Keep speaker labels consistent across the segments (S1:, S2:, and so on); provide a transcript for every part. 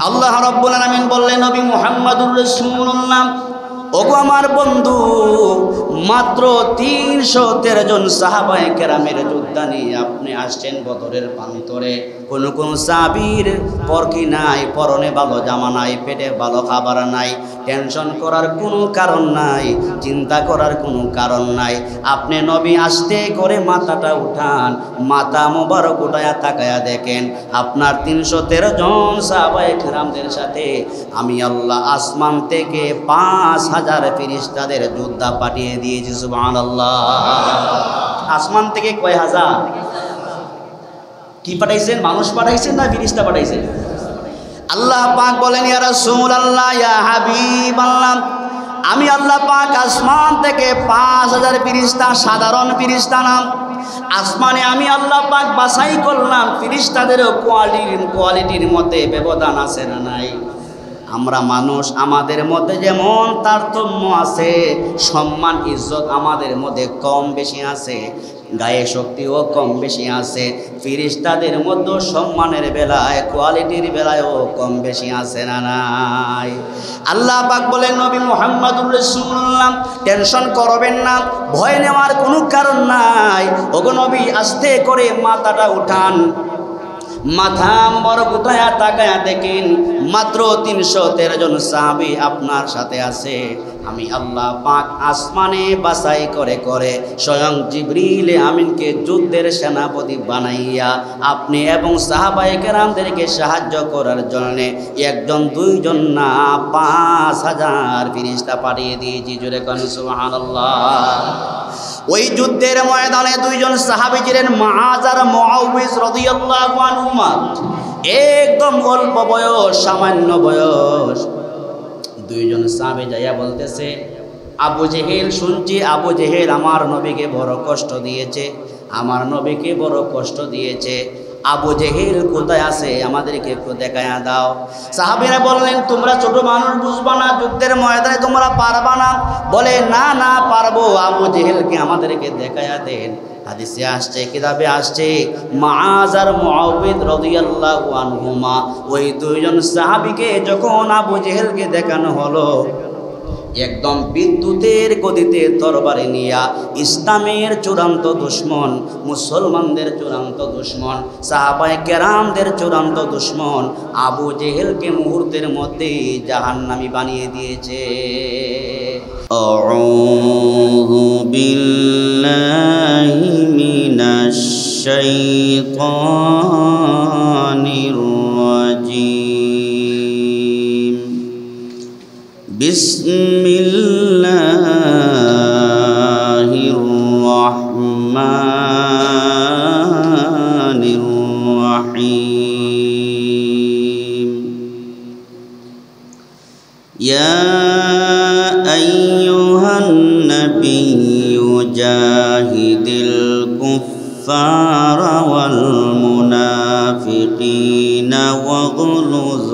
S1: আল্লাহ রাব্বুল আলামিন বললেন, নবী মুহাম্মদুর রাসূলুল্লাহ, ওগো আমার বন্ধু, মাত্র ৩১৩ জন সাহাবায়ে কেরামের যোদ্ধা নিয়ে আপনি আসছেন বদরের প্রান্তরে। কোন সাহাবীর পরকি নাই, পরনে ভালো জামা নাই, পেটে ভালো খাবার নাই, টেনশন করার কোনো কারণ নাই, চিন্তা করার কোনো কারণ নাই। আপনি নবী আসতে করে মাথাটা উঠান, মাথা মোবারক উঠায়া তাকায়া দেখেন আপনার ৩১৩ জন সাহাবায়ে কেরামদের সাথে আমি আল্লাহ আসমান থেকে ৫,০০০ ফেরেশতাদের যোদ্ধা পাঠিয়ে দিয়েছি। সুবহানাল্লাহ। আসমান থেকে কয় হাজার? কি পাঠাইছেন? মানুষ পাঠাইছেন না ফেরেশতা পাঠাইছেন? আল্লাহ পাক বলেন, ইয়া রাসূলুল্লাহ, ইয়া হাবিবাল্লাহ, আমি আল্লাহ পাক আসমান থেকে ৫,০০০ ফেরেশতা, সাধারণ ফেরেশতা না, আসমানে আমি আল্লাহ পাক বাছাই করলাম। ফেরেশতাদেরও কোয়ালিটির মধ্যে ব্যবধান আছে না নাই? আমরা মানুষ, আমাদের মধ্যে যেমন তারতম্য আছে, সম্মান ইজ্জত আমাদের মধ্যে কম বেশি আছে, গায়ে শক্তিও কম বেশি আছে। ফেরেশতাদের মধ্যে সম্মানের বেলায়, কোয়ালিটির বেলায়ও কম বেশি আছে না নাই? আল্লাহ পাক বলেন, নবী মুহাম্মদুর রাসূলুল্লাহ, টেনশন করবেন না, ভয় নেওয়ার কোনো কারণ নাই। ওগো নবী, আস্তে করে মাথাটা উঠান, মাথা মোবারক উঠায়া তাকায়া দেখেন মাত্র ৩১৩ জন সাহাবী আপনার সাথে আছে। আমি আল্লাহ পাক আসমানে বাছাই করে করে স্বয়ং জিবরিল আমিনকে যুদ্ধের সেনাপতি বানাইয়া আপনি এবং সাহাবায়ে কেরামদেরকে সাহায্য করার জন্য একজন দুইজন না ৫,০০০ ফেরেশতা পাঠিয়ে দিয়েছি। জোরে কোন সুবহানাল্লাহ। ওই যুদ্ধের ময়দানে দুইজন সাহাবী ছিলেন, মুআয আর মুআউযিজ রাদিয়াল্লাহু আনহুমা। একদম অল্প বয়স, সামান্য বয়স। দুইজন সাহাবী যাইয়া বলতেছে, আবু জেহেল, শুনছি আবু জেহেল আমার নবীকে বড় কষ্ট দিয়েছে, আমার নবীকে বড় কষ্ট দিয়েছে। আবু জেহেল কোথায় আছে? আমাদেরকে একটু দেখায়া দাও। সাহাবীরা বললেন, তোমরা ছোট মানুষ, বুঝবা না, যুদ্ধের ময়দানে তোমরা পারবা না। বলে, না না পারবো, আবু জেহেলকে আমাদেরকে দেখায়া দেন। হাদিসে আসছে, কিতাবে আসছে, মুআয আর মুআউযিজ রাদিয়াল্লাহু আনহুমা, ওই দুইজন সাহাবীকে যখন আবু জেহেলকে দেখানো হলো, একদম বিদ্যুতের গতিতে তরবারি নিয়া ইসলামের চূড়ান্ত দুশ্মন, মুসলমানদের চূড়ান্ত দুশ্মন, সাহাবায়ে কেরামদের চূড়ান্ত দুশ্মন আবু জেহেলকে মুহূর্তের মধ্যে জাহান্নামী বানিয়ে দিয়েছে। আউযু বিল্লাহি মিনাশ শাইতানির রাজীম। বিসমিল্লাহির রহমানির রহিম। ইয়া আইয়ুহান নাবিয়্যু জাহিদিল কুফফারা ওয়াল মুনাফিকিনা ওয়াগলুজ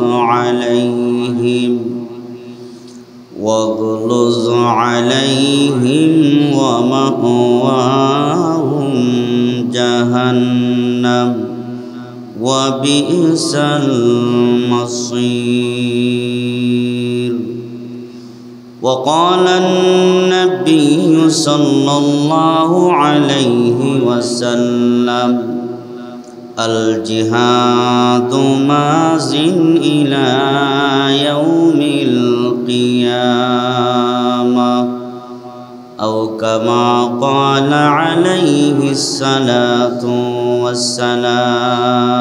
S1: আলাইহিম ওয়ামাওয়াহুম জাহান্নাম ওয়া বি'সাল মাসীর। وقال النبي صلى الله عليه وسلم الجهاد ماضٍ إلى يوم القيامة أو كما قال عليه الصلاة والسلام।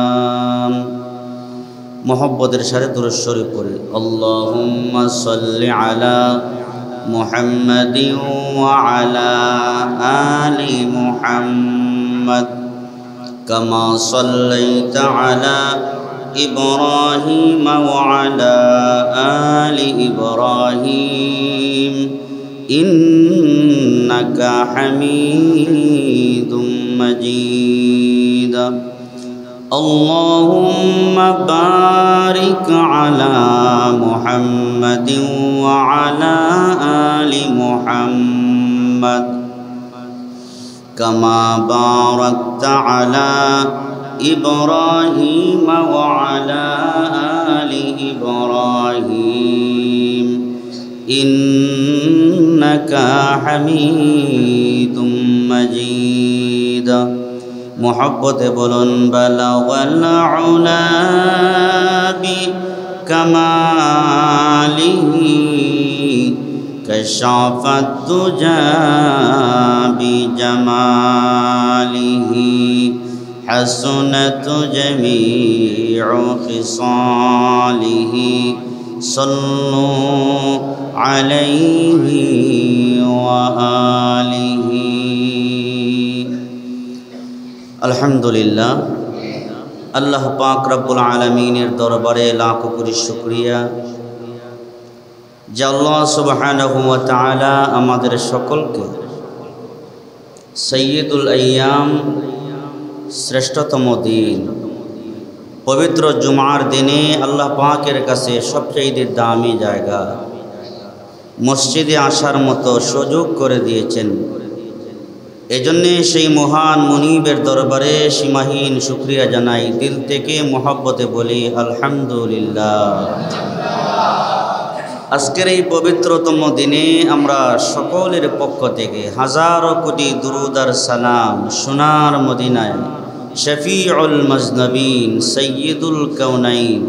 S1: মোহব্বতের সাথে দুরূদ শরীফ পড়ি। আল্লাহুম্মা সাল্লি আলা মুহাম্মাদিন ওয়া আলা আলি মুহাম্মাদ কামা সাল্লাইতা আলা ইব্রাহিম ওয়া আলা আলি ইব্রাহিম ইন্নাকা হামিদুম মাজিদ। اللهم بارك على محمد وعلى آل محمد كما باركت على إبراهيم وعلى آل إبراهيم إنك حميد مجيد محبت بلن بلغ العلا بكماله كشف الدجى بجماله حسنت جميع خصاله صلوا عليه وآله আলহামদুলিল্লাহ আল্লাহ পাক রব্বুল আলামিনের দরবারে লাখো কোটি শুকরিয়া যে আল্লাহ সুবহানাহু ওয়া তাআলা আমাদের সকলকে সাইয়্যিদুল আইয়াম শ্রেষ্ঠতম দিন পবিত্র জুমার দিনে আল্লাহ পাকের কাছে সবচেয়ে দামি জায়গা মসজিদে আসার মতো সুযোগ করে দিয়েছেন। এজন্যে সেই মহান মুনিবের দরবারে সীমাহীন শুকরিয়া জানাই, দিল থেকে মোহাব্বতে বলি আলহামদুলিল্লাহ। আজকের এই পবিত্রতম দিনে আমরা সকলের পক্ষ থেকে হাজারো কোটি দুরূদ আর সালাম সোনার মদিনায় শফিউল মুজনবিন সাইয়্যিদুল কাউনাইন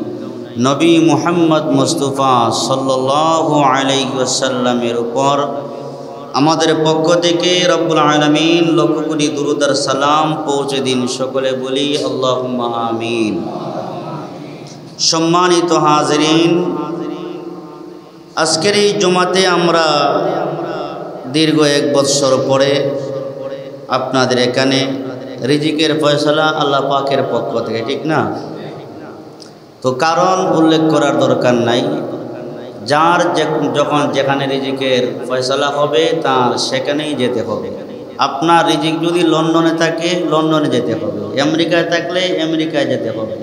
S1: নবী মুহাম্মদ মুস্তাফা সাল্লাল্লাহু আলাইহি ওয়াসাল্লামের উপর আমাদের পক্ষ থেকে রব্বুল আলামিন লক্ষ কোটি দুরূদ আর সালাম পৌঁছে দিন। সকলে বলি আল্লাহুম্মা আমিন। সম্মানিত হাজিরিন, আজকের এই জুমাতে আমরা দীর্ঘ 1 বছর পরে আপনাদের এখানে রিজিকের ফয়সালা আল্লাহ পাকের পক্ষ থেকে, ঠিক না? তো কারণ উল্লেখ করার দরকার নাই, যার যখন যেখানে রিজিকের ফয়সালা হবে তার সেখানেই যেতে হবে। আপনার রিজিক যদি লন্ডনে থাকে লন্ডনে যেতে হবে, আমেরিকায় থাকলে আমেরিকায় যেতে হবে।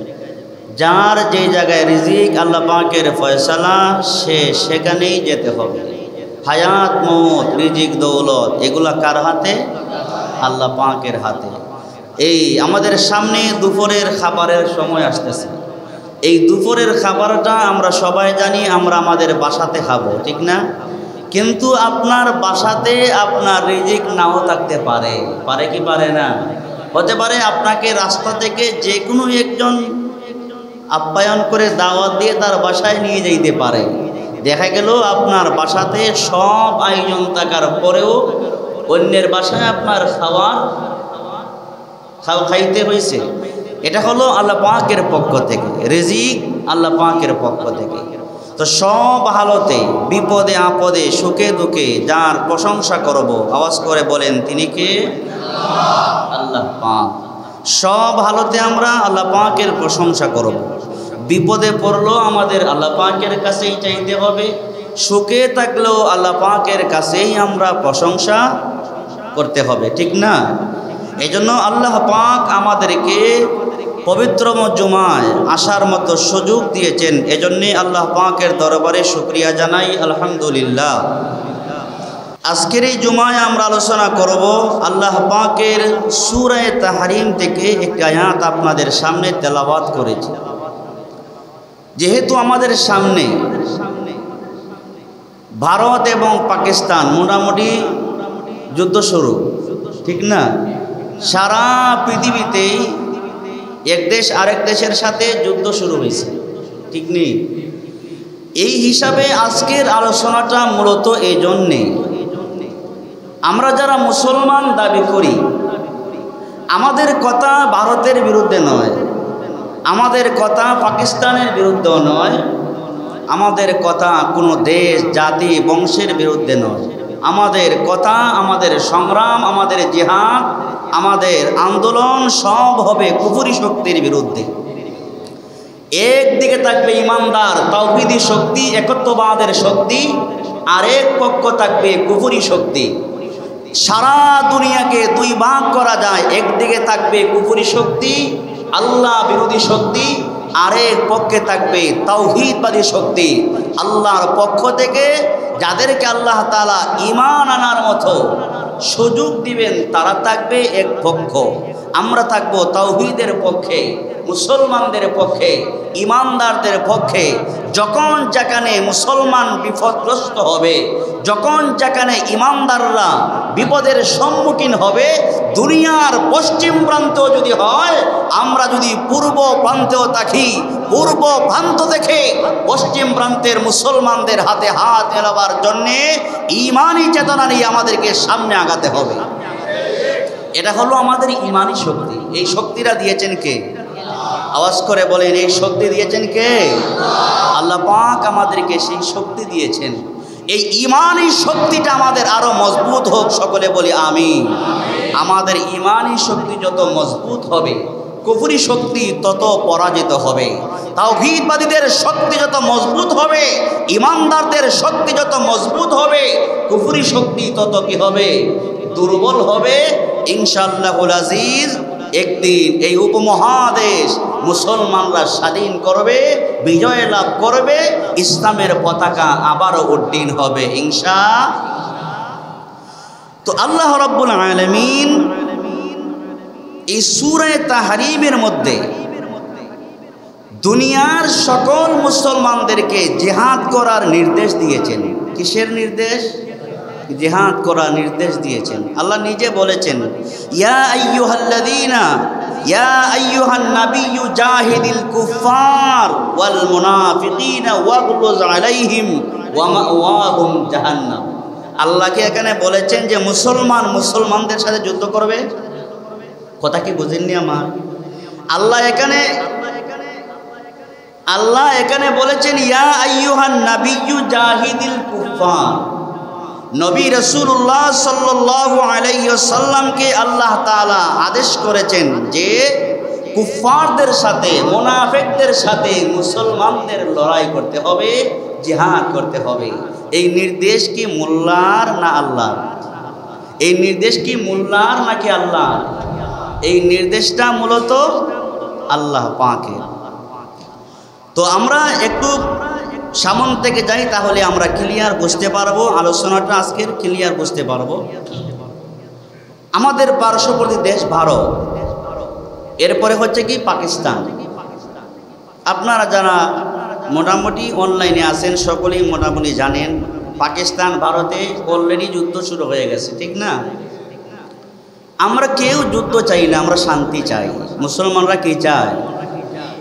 S1: যার যে জায়গায় রিজিক আল্লাহ পাকের ফয়সালা সে সেখানেই যেতে হবে। হায়াত মওত রিজিক দৌলত এগুলা কার হাতে? আল্লাহ পাকের হাতে। এই আমাদের সামনে দুপুরের খাবারের সময় আসতেছে। এই দুপুরের খাবারটা আমরা সবাই জানি আমরা আমাদের বাসাতে খাবো, ঠিক না? কিন্তু আপনার বাসাতে আপনার রিজিক নাও থাকতে পারে। পারে কি পারে না? হতে পারে আপনাকে রাস্তা থেকে যে কোনো একজন আপ্যায়ন করে দাওয়াত দিয়ে তার বাসায় নিয়ে যাইতে পারে। দেখা গেল আপনার বাসাতে সব আয়োজন থাকার পরেও অন্যের বাসায় আপনার খাইতে হয়েছে। এটা হলো আল্লাহ পাকের পক্ষ থেকে, রিজিক আল্লাহ পাকের পক্ষ থেকে। তো সব হালতে বিপদে আপদে সুখে দুঃখে যার প্রশংসা করব, আওয়াজ করে বলেন তিনি কে? আল্লাহ পাক। সব হালতে আমরা আল্লাহ পাকের প্রশংসা করব। বিপদে পড়লেও আমাদের আল্লাহ পাকের কাছেই চাইতে হবে, সুখে থাকলেও আল্লাহ পাকের কাছেই আমরা প্রশংসা করতে হবে, ঠিক না? এই জন্য আল্লাহ পাক আমাদেরকে পবিত্র জুমায় আসার মতো সুযোগ দিয়েছেন। এজন্যে আল্লাহ পাকের দরবারে শুকরিয়া জানাই আলহামদুলিল্লাহ। আজকের এই জুমায় আমরা আলোচনা করব আল্লাহ পাকের সূরা তাহরিম থেকে একটি আয়াত আপনাদের সামনে তেলাওয়াত করেছি। যেহেতু আমাদের সামনে ভারত এবং পাকিস্তান মোটামুটি যুদ্ধ শুরু, ঠিক না? সারা পৃথিবীতেই এক দেশ আরেক দেশের সাথে যুদ্ধ শুরু হয়েছে, ঠিক নেই? এই হিসাবে আজকের আলোচনাটা মূলত এই জন্যে, আমরা যারা মুসলমান দাবি করি আমাদের কথা ভারতের বিরুদ্ধে নয়, আমাদের কথা পাকিস্তানের বিরুদ্ধেও নয়, আমাদের কথা কোনো দেশ জাতি বংশের বিরুদ্ধে নয়। আমাদের কথা, আমাদের সংগ্রাম, আমাদের জিহাদ, আমাদের আন্দোলন সব হবে কুফরি শক্তির বিরুদ্ধে। একদিকে থাকবে ইমানদার তাওহীদি শক্তি, একত্ববাদের শক্তি, আরেক পক্ষ থাকবে কুফরি শক্তি। সারা দুনিয়াকে 2 ভাগ করা যায়, একদিকে থাকবে কুফরি শক্তি আল্লাহ বিরোধী শক্তি, আরেক পক্ষে থাকবে তাওহীদবাদী শক্তি। আল্লাহর পক্ষ থেকে যাদেরকে আল্লাহ তাআলা ঈমান আনার মতো সুযোগ দিবেন তারা থাকবে এক পক্ষ, আমরা থাকবো তাওহীদের পক্ষে, মুসলমানদের পক্ষে, ইমানদারদের পক্ষে। যখন যেখানে মুসলমান বিপদগ্রস্ত হবে, যখন যেখানে ইমানদাররা বিপদের সম্মুখীন হবে, দুনিয়ার পশ্চিম প্রান্তেও যদি হয়, আমরা যদি পূর্ব প্রান্তেও থাকি, পূর্ব প্রান্ত থেকে পশ্চিম প্রান্তের মুসলমানদের হাতে হাত মেলাবার জন্যে ইমানি চেতনা নিয়ে আমাদেরকে সামনে আগাতে হবে। এটা হলো আমাদের ইমানি শক্তি। এই শক্তিটা দিয়েছেন কে? আওয়াজ করে বলেন, এই শক্তি দিয়েছেন কে? আল্লাহ পাক আমাদেরকে সেই শক্তি দিয়েছেন। এই ইমানি শক্তিটা আমাদের আরো মজবুত হোক, সকলে বলি আমিন। আমাদের ইমানি শক্তি যত মজবুত হবে, কুফরি শক্তি তত পরাজিত হবে। তাওহীদবাদীদের শক্তি যত মজবুত হবে, ইমানদারদের শক্তি যত মজবুত হবে, কুফরি শক্তি তত কি হবে? দুর্বল হবে। ইনশাআল্লাহুল আজিজ একদিন এই উপমহাদেশ মুসলমানরা স্বাধীন করবে, বিজয় লাভ করবে, ইসলামের পতাকা আবারও উড্ডীন হবে ইনশাআল্লাহ। তো আল্লাহ রাব্বুল আলামিন এই সূরা তাহরিমের মধ্যে দুনিয়ার সকল মুসলমানদেরকে জিহাদ করার নির্দেশ দিয়েছেন। কিসের নির্দেশ? জিহাদ করার নির্দেশ দিয়েছেন। আল্লাহ নিজে বলেছেন, ইয়া আইয়ুহাল্লাযীনা ইয়া আইয়ুহান নাবিয়্যু জাহিদিল কুফফার ওয়াল মুনাফিকিনা ওয়াগলুজ আলাইহিম ওয়া মাওয়াহুম জাহান্নাম। আল্লাহকে এখানে বলেছেন যে মুসলমানদের সাথে যুদ্ধ করবে। কথা কি বুঝেননি আমার? আল্লাহ এখানে বলেছেন, ইয়া আইয়ুহান নাবিয়্যু জাহিদিল কুফফার। নবী রাসূলুল্লাহ সাল্লাল্লাহু আলাইহি ওয়াসাল্লামকে আল্লাহ তাআলা আদেশ করেছেন যে কুফফারদের সাথে, মুনাফিকদের সাথে মুসলমানদের লড়াই করতে হবে, জিহাদ করতে হবে। এই নির্দেশ কি মোল্লার না আল্লাহর? এই নির্দেশ কি মোল্লার নাকি আল্লাহর? এই নির্দেশটা মূলত আল্লাহ পাকের। তো আমরা একটু সামন থেকে যাই, তাহলে আমরা ক্লিয়ার বুঝতে পারবো, আলোচনাটা আজকের ক্লিয়ার বুঝতে পারবো। আমাদের পার্শ্ববর্তী দেশ ভারত, এরপরে হচ্ছে কি পাকিস্তান। আপনারা যারা মোটামুটি অনলাইনে আছেন সকলেই মোটামুটি জানেন পাকিস্তান ভারতে অলরেডি যুদ্ধ শুরু হয়ে গেছে, ঠিক না? আমরা কেউ যুদ্ধ চাই না, আমরা শান্তি চাই। মুসলমানরা কি চায়?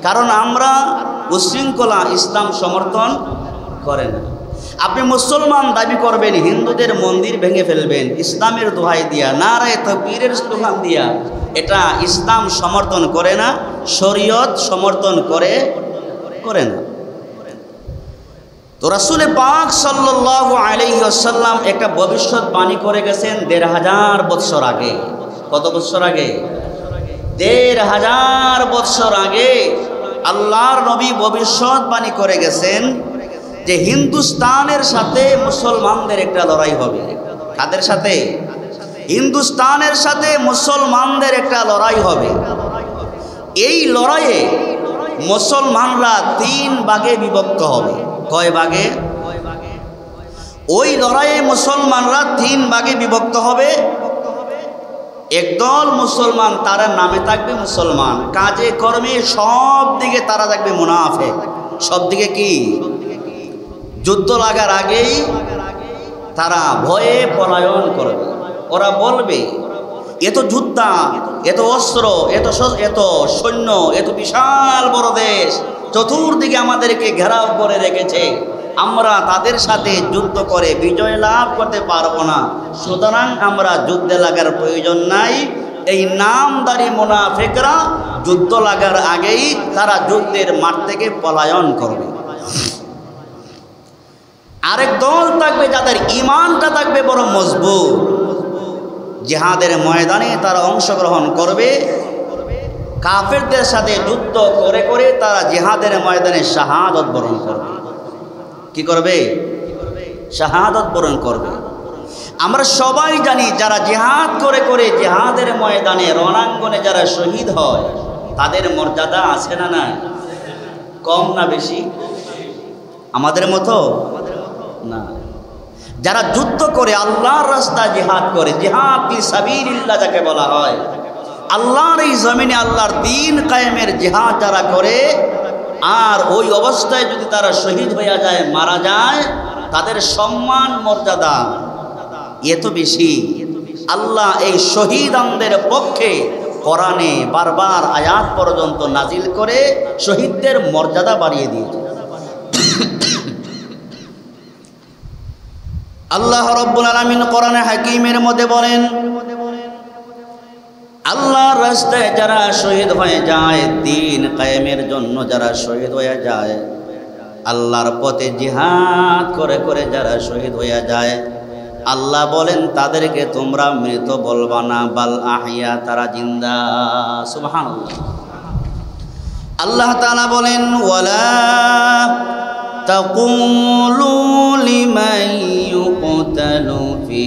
S1: কারণ আমরা উশৃঙ্খলা ইসলাম সমর্থন করে না। আপনি মুসলমান দাবি করবেন, হিন্দুদের মন্দির ভেঙে ফেলবেন ইসলামের দোহাই দিয়া, নারায়ে তাকবীরের স্লোগান দিয়া, এটা ইসলাম সমর্থন করে না, শরীয়ত সমর্থন করে না। তো রাসূল পাক সাল্লাল্লাহু আলাইহি ওয়াসাল্লাম একটা ভবিষ্যৎবাণী করে গেছেন ১৫০০ বছর আগে। কত বছর আগে? ১৫০০ বছর আগে আল্লাহর নবী ভবিষ্যৎবাণী করে গেছেন যে হিন্দুস্তানের সাথে মুসলমানদের একটা লড়াই হবে। কাদের সাথে? হিন্দুস্তানের সাথে মুসলমানদের একটা লড়াই হবে। এই লড়াইয়ে মুসলমানরা ৩ ভাগে বিভক্ত হবে। কয় ভাগে? ওই লড়াইয়ে মুসলমানরা ৩ ভাগে বিভক্ত হবে। একদল মুসলমান, তারা নামে থাকবে মুসলমান, কাজে কর্মে সব দিকে তারা থাকবে মুনাফিক। সব দিকে কি? যুদ্ধ লাগার আগেই তারা ভয়ে পলায়ন করবে। ওরা বলবে, এত যোদ্ধা, এত অস্ত্র, এত সৈন্য, এত বিশাল বড় দেশ চতুর্দিকে আমাদেরকে ঘেরাও করে রেখেছে, আমরা তাদের সাথে যুদ্ধ করে বিজয় লাভ করতে পারবো না, সুতরাং আমরা যুদ্ধে লাগার প্রয়োজন নাই। এই নামদারি মুনাফিকরা যুদ্ধ লাগার আগেই তারা যুদ্ধের মাঠ থেকে পলায়ন করবে। আরেক দল থাকবে যাদের ঈমানটা থাকবে বড় মজবুত, জিহাদের ময়দানে তারা অংশগ্রহণ করবে, কাফেরদের সাথে যুদ্ধ করে করে তারা জিহাদের ময়দানে শাহাদত বরণ করবে। কি করবে? শাহাদত বরণ করবে। আমরা সবাই জানি যারা জিহাদ করে করে জিহাদের ময়দানে রণাঙ্গনে যারা শহীদ হয় তাদের মর্যাদা আছে না নাই? কম না বেশি? আমাদের মতো না। যারা যুদ্ধ করে আল্লাহর রাস্তায় জিহাদ করে, জিহাদ ফি সাবিলিল্লাহ যাকে বলা হয়, আল্লাহর এই জমিনে আল্লাহর দ্বীন কায়েমের জিহাদ যারা করে আর ওই অবস্থায় যদি তারা শহীদ হয়ে যায়, মারা যায়, তাদের সম্মান মর্যাদা এত বেশি। আল্লাহ এই শহীদদের পক্ষে কোরআনে বারবার আয়াত পর্যন্ত নাজিল করে শহীদদের মর্যাদা বাড়িয়ে দিয়েছে। আল্লাহ রাব্বুল আলামিন কোরআনে হাকিমের মধ্যে বলেন, আল্লাহর রাস্তায় যারা শহীদ হয়ে যায়, দ্বীন কায়েমের জন্য যারা শহীদ হয়ে যায়, আল্লাহর পথে জিহাদ করে করে যারা শহীদ হয়ে যায়, আল্লাহ বলেন তাদেরকে তোমরা মৃত বলবা না, বাল আহিয়া, তারা জিন্দা। সুবহানাল্লাহ। আল্লাহ তাআলা বলেন, ওয়ালা তাকুলু লিমান ইউকতালু ফি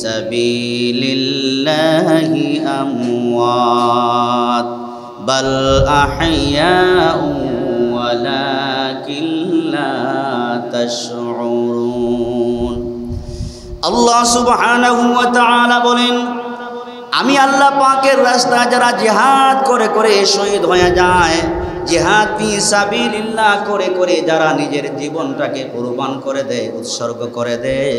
S1: সাবিলিল্লাহি আমওয়াত বাল আহইয়াউ ওয়ালাকিন লা তাশউরুন। আল্লাহ সুবহানাহু ওয়া তাআলা বলেন, আমি আল্লাহ পাকের রাস্তায় যারা জিহাদ করে করে শহীদ হয়ে যায়, জিহাদ ফি সাবিলিল্লাহ করে করে যারা নিজের জীবনটাকে কুরবান করে দেয়, উৎসর্গ করে দেয়,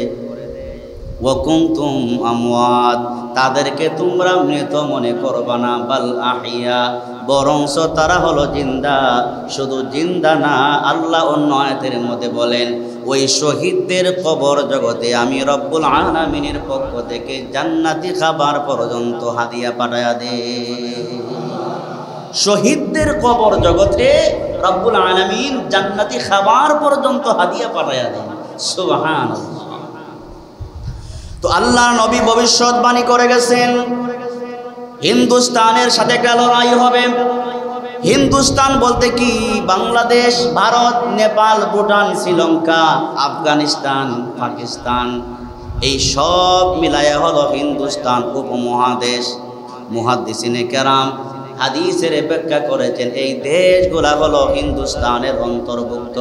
S1: ওয়া কুনতুম আমওয়াত, তাদেরকে তোমরা মৃত মনে করবা না, বাল আহিয়া, বরংস তারা হলো জিন্দা। শুধু জিন্দা না, আল্লাহ অন্য আয়াতের মধ্যে বলেন, ওই শহীদদের কবর জগতে আমি রব্বুল আলামিনের পক্ষ থেকে জান্নাতি খাবার পর্যন্ত হাদিয়া পাঠায়া দে। শহীদদের কবর জগতে রব্বুল আলামিন জান্নাতি খাবার পর্যন্ত হাদিয়া পাঠায়া দেন। সুবহানাল্লাহ। তো আল্লাহ নবী ভবিষ্যৎবাণী করে গেছেন, হিন্দুস্তানের সাথে একটা লড়াই হবে। হিন্দুস্তান বলতে কি, বাংলাদেশ, ভারত, নেপাল, ভুটান, শ্রীলঙ্কা, আফগানিস্তান, পাকিস্তান, এই সব মিলায়া হলো হিন্দুস্তান উপমহাদেশ। মুহাদ্দিসিনে কেরাম হাদিসের ব্যাখ্যা করেছেন, এই দেশগুলা হলো হিন্দুস্তানের অন্তর্ভুক্ত।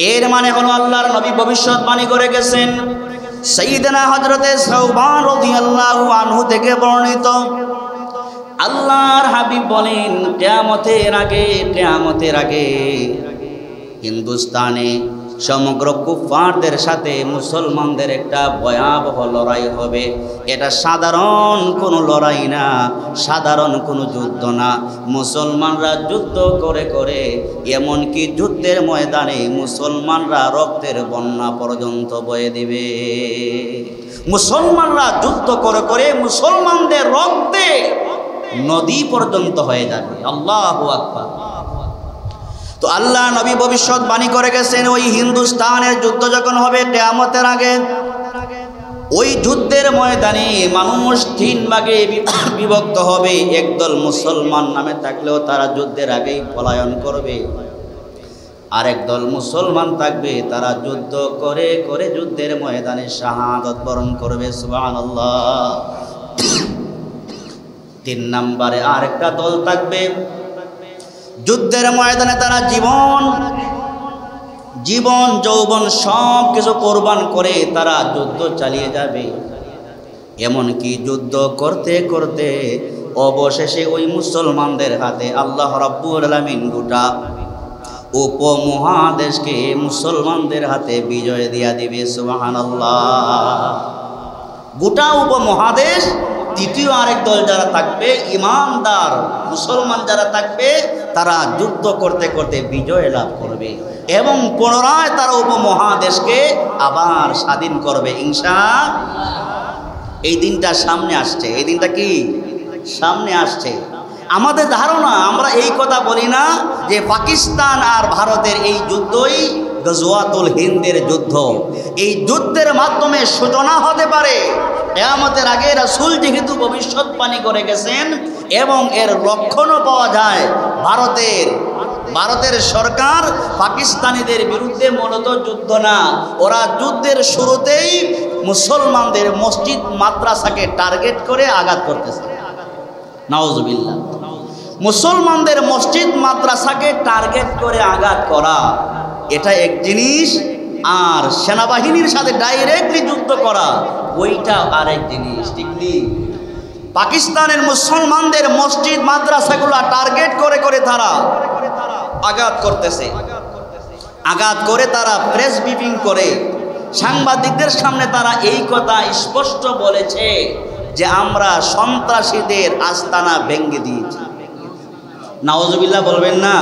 S1: এর মানে হলো আল্লাহর নবী ভবিষ্যৎবাণী করে গেছেন। সাইয়েদনা হযরতে সাওবান রাদিয়াল্লাহু আনহু থেকে বর্ণিত, আল্লাহর হাবিব বলেন, কিয়ামতের আগে হিন্দুস্তানে সমগ্র কুফফারদের সাথে মুসলমানদের একটা ভয়াবহ লড়াই হবে। এটা সাধারণ কোনো লড়াই না, সাধারণ কোনো যুদ্ধ না। মুসলমানরা যুদ্ধ করে করে এমনকি যুদ্ধের ময়দানে মুসলমানরা রক্তের বন্যা পর্যন্ত বয়ে দিবে। মুসলমানরা যুদ্ধ করে করে মুসলমানদের রক্তে নদী পর্যন্ত হয়ে যাবে। আল্লাহু আকবার। তো আল্লাহ নবী ভবিষ্যৎবাণী করে গেছেন, ওই হিন্দুস্তানের যুদ্ধ যখন হবে কিয়ামতের আগে, ওই যুদ্ধের ময়দানে মানুষ 3 ভাগে বিভক্ত হবে। একদল মুসলমান নামে থাকলেও তারা যুদ্ধের আগেই পলায়ন করবে, আরেক দল মুসলমান থাকবে, তারা যুদ্ধ করে করে যুদ্ধের ময়দানে শাহাদাত বরণ করবে। সুবহানাল্লাহ। 3 নম্বরে আরেকটা দল থাকবে, যুদ্ধের ময়দানে তারা জীবন যৌবন সব কিছু কোরবান করে তারা যুদ্ধ চালিয়ে যাবে। এমনকি যুদ্ধ করতে করতে অবশেষে ওই মুসলমানদের হাতে আল্লাহ রাব্বুল আলামিন গোটা উপমহাদেশকে মুসলমানদের হাতে বিজয় দিয়া দিবে। সুবহানাল্লাহ। গোটা উপমহাদেশ, তৃতীয় আরেক দল যারা থাকবে, ইমানদার মুসলমান যারা থাকবে, তারা যুদ্ধ করতে করতে বিজয় লাভ করবে এবং পুনরায় তারা উপমহাদেশকে আবার স্বাধীন করবে ইনশাআল্লাহ। এই দিনটা সামনে আসছে। এই দিনটা কি সামনে আসছে? আমাদের ধারণা, আমরা এই কথা বলি না যে পাকিস্তান আর ভারতের এই যুদ্ধই গজওয়াতুল হিন্দের যুদ্ধ। এই যুদ্ধের মাধ্যমে সূচনা হতে পারে কিয়ামতের আগে। রাসূল যেহেতু ভবিষ্যৎবাণী করে গেছেন এবং এর লক্ষণও পাওয়া যায়, ভারতের সরকার পাকিস্তানিদের বিরুদ্ধে মূলত যুদ্ধ না, ওরা যুদ্ধের শুরুতেই মুসলমানদের মসজিদ মাদ্রাসাকে টার্গেট করে আঘাত করতেছে। নাউজুবিল্লাহ। মুসলমানদের মসজিদ মাদ্রাসাকে টার্গেট করে আঘাত করা এটা এক জিনিস, আর সেনাবাহিনীর সাথে ডাইরেক্টলি যুদ্ধ করা ওইটা আরেক জিনিস। ঠিক নেই? পাকিস্তানের মুসলমানদের মসজিদ মাদ্রাসাগুলো টার্গেট করে করে তারা আঘাত করতেছে। আঘাত করে তারা প্রেস ব্রিফিং করে সাংবাদিকদের সামনে তারা এই কথা স্পষ্ট বলেছে যে আমরা সন্ত্রাসীদের আস্তানা ভেঙে দিয়েছি। নাউজুবিল্লাহ বলবেন না?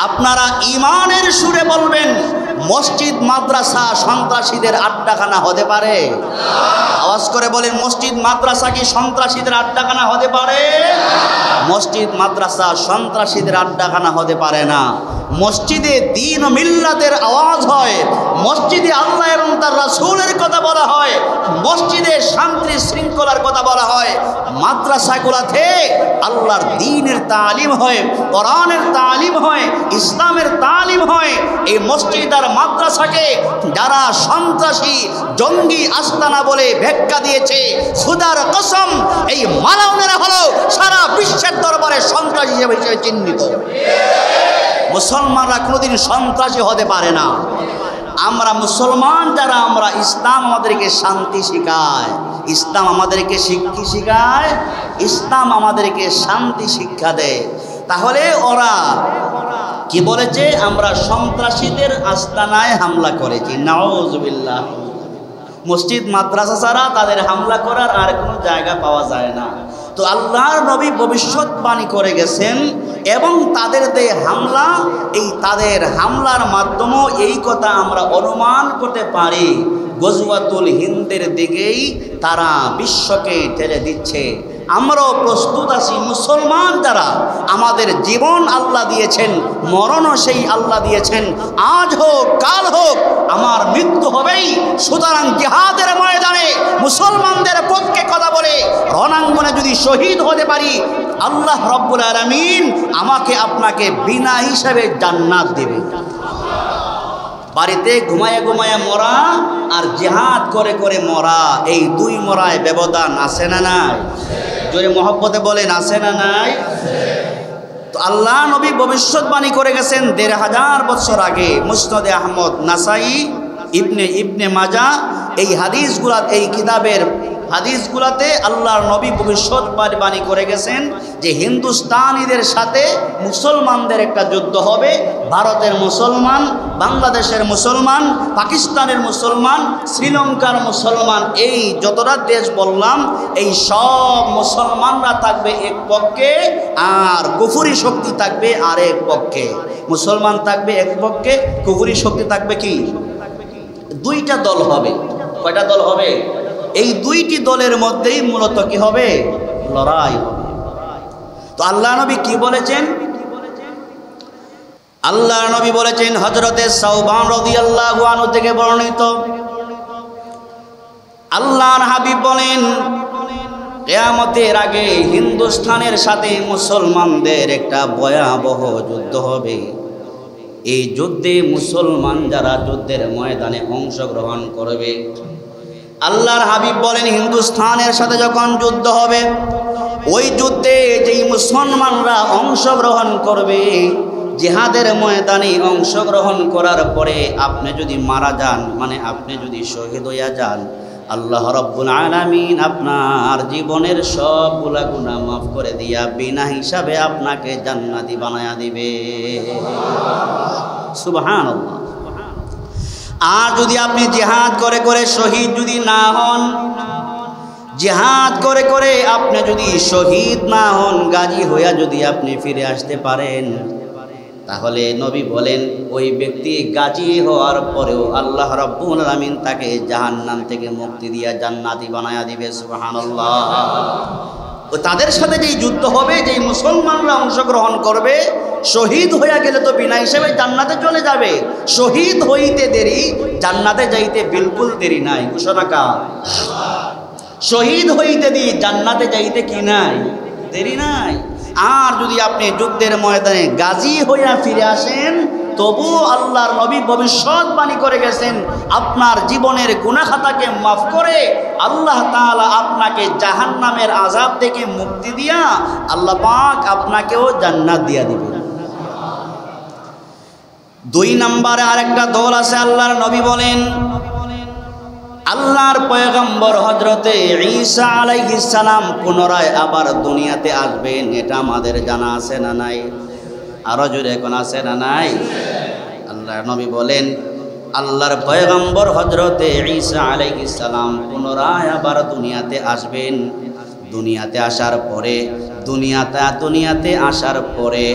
S1: আপনারা ঈমানের সুরে বলবেন মসজিদ মাদ্রাসা সন্ত্রাসীদের আড্ডাখানা হতে পারে? আওয়াজ করে বলেন, মসজিদ মাদ্রাসা কি সন্ত্রাসীদের আড্ডাখানা হতে পারে? মসজিদ মাদ্রাসা সন্ত্রাসীদের আড্ডাখানা হতে পারে না। মসজিদে দ্বীন ও মিল্লাতের আওয়াজ হয়, মসজিদে আল্লাহ এবং তার রাসূলের কথা বলা হয়, মসজিদে শান্তি শৃঙ্খলার কথা বলা হয়। মাদ্রাসাগুলোতে আল্লাহর দ্বীনের তালিম হয়, কোরআনের তালিম হয়, ইসলামের তালিম হয়। এই মসজিদ আর মাদ্রাসাকে যারা সন্ত্রাসী জঙ্গি আস্তানা বলে ব্যাখ্যা দিয়েছে, খুদার কসম এই মালাউনেরা হলো সারা বিশ্বের দরবারে সন্ত্রাসী হিসেবে চিহ্নিত। মুসলমানরা কোনোদিন সন্ত্রাসী হতে পারে না। আমরা মুসলমান যারা, আমরা ইসলাম আমাদেরকে শান্তি শেখায়, ইসলাম আমাদেরকে কি শেখায়? ইসলাম আমাদেরকে শান্তি শিক্ষা দেয়। তাহলে ওরা কি বলেছে? আমরা সন্ত্রাসীদের আস্তানায় হামলা করেছি। নাউজুবিল্লাহ। মসজিদ মাদ্রাসা ছাড়া তাদের হামলা করার আর কোনো জায়গা পাওয়া যায় না। তো আল্লাহর নবী ভবিষ্যৎবাণী করে গেছেন এবং তাদের যে হামলা, এই তাদের হামলার মাধ্যমেও এই কথা আমরা অনুমান করতে পারি গজওয়াতুল হিন্দের দিকেই তারা বিশ্বকে ঠেলে দিচ্ছে। আমরাও প্রস্তুত আছি। মুসলমান যারা, আমাদের জীবন আল্লাহ দিয়েছেন, মরণও সেই আল্লাহ দিয়েছেন। আজ হোক কাল হোক আমার মৃত্যু হবেই। সুতরাং জিহাদের ময়দানে মুসলমানদের পক্ষে কথা বলে রণাঙ্গনে যদি শহীদ হতে পারি, আল্লাহ রব্বুল আলামিন আমাকে আপনাকে বিনা হিসাবে জান্নাত দেবে। বাড়িতে ঘুমায় ঘুমায় মরা আর জিহাদ করে করে মরা, এই দুই মরায় ব্যবধান আছে না নাই? জোরে মহব্বতে বলেন, আছে না নাই? তো আল্লাহ নবী ভবিষ্যৎবাণী করে গেছেন ১৫০০ বছর আগে। মুসনাদে আহমদ, নাসাই, ইবনে মাজা, এই হাদিসগুলা, এই কিতাবের হাদিসগুলাতে আল্লাহর নবী ভবিষ্যৎবাণী করে গেছেন যে হিন্দুস্তানিদের সাথে মুসলমানদের একটা যুদ্ধ হবে। ভারতের মুসলমান, বাংলাদেশের মুসলমান, পাকিস্তানের মুসলমান, শ্রীলঙ্কার মুসলমান, এই যতটা দেশ বললাম, এই সব মুসলমানরা থাকবে এক পক্ষে আর কুফরি শক্তি থাকবে আরেক পক্ষে। মুসলমান থাকবে এক পক্ষে, কুফরি শক্তি থাকবে কি? দুইটা দল হবে। কয়টা দল হবে? এই দুইটি দলের মধ্যেই মূলত কি হবে? লড়াই হবে। তো আল্লাহ নবী কি বলেছেন? আল্লাহ নবী বলেছেন, হযরতে সাওবান রাদিয়াল্লাহু আনহু থেকে বর্ণিত, আল্লাহর হাবিব বলেন, কিয়ামতের আগে হিন্দুস্তানের সাথে মুসলমানদের একটা ভয়াবহ যুদ্ধ হবে। এই যুদ্ধে মুসলমান যারা যুদ্ধের ময়দানে অংশগ্রহণ করবে, আল্লাহর হাবিব বলেন হিন্দুস্তানের সাথে যখন যুদ্ধ হবে, ওই যুদ্ধে যেই মুসলমানরা অংশগ্রহণ করবে, জিহাদের ময়দানে অংশগ্রহণ করার পরে আপনি যদি মারা যান, মানে আপনি যদি শহীদ হইয়া যান, আল্লাহ রাব্বুল আলামিন আপনার জীবনের সবগুলা গুনাহ মাফ করে দিয়া বিনা হিসাবে আপনাকে জান্নাতি বানায়া দিবে। সুবহানাল্লাহ। আর যদি আপনি জিহাদ করে করে শহীদ যদি না হন, জিহাদ করে করে আপনি যদি শহীদ না হন, গাজী হইয়া যদি আপনি ফিরে আসতে পারেন, তাহলে নবী বলেন ওই ব্যক্তি গাজী হওয়ার পরেও আল্লাহ রাব্বুল আলামিন তাকে জাহান্নাম থেকে মুক্তি দিয়া জান্নাতি বানায়া দিবে। সুবহানাল্লাহ। ও তাদের সাথে যেই যুদ্ধ হবে, যেই মুসলমানরা অংশগ্রহণ করবে, শহীদ হইয়া গেলে তো বিনা হিসেবে জান্নাতে চলে যাবে। শহীদ হইতে দেরি, জান্নাতে যাইতে বিলকুল দেরি নাই। ঘোষণা কার? শহীদ হইতে দি জান্নাতে যাইতে কি নাই? দেরি নাই। আর যদি আপনি যুদ্ধের ময়দানে গাজী হইয়া ফিরে আসেন, তবু আল্লাহর নবী ভবিষ্যৎবাণী করে গেছেন আপনার জীবনের গুনাহ খাতাকে মাফ করে আল্লাহ তাআলা আপনাকে জাহান্নামের আযাব থেকে মুক্তি দিয়া আল্লাহ পাক আপনাকেও জান্নাত দিয়া দিবেন। ২ নম্বরে আরেকটা দল আছে। আল্লাহর নবী বলেন আল্লাহর পয়গম্বর হযরতে ঈসা আলাইহিস সালাম পুনরায় আবার দুনিয়াতে আসবেন, এটা আমাদের জানা আছে না নাই? আরো জোরে এখন আছে না নাই? আল্লাহর নবী বলেন আল্লাহর পয়গম্বর হযরতে ঈসা আলাইহিস সালাম পুনরায় আবার দুনিয়াতে আসবেন। দুনিয়াতে আসার পরে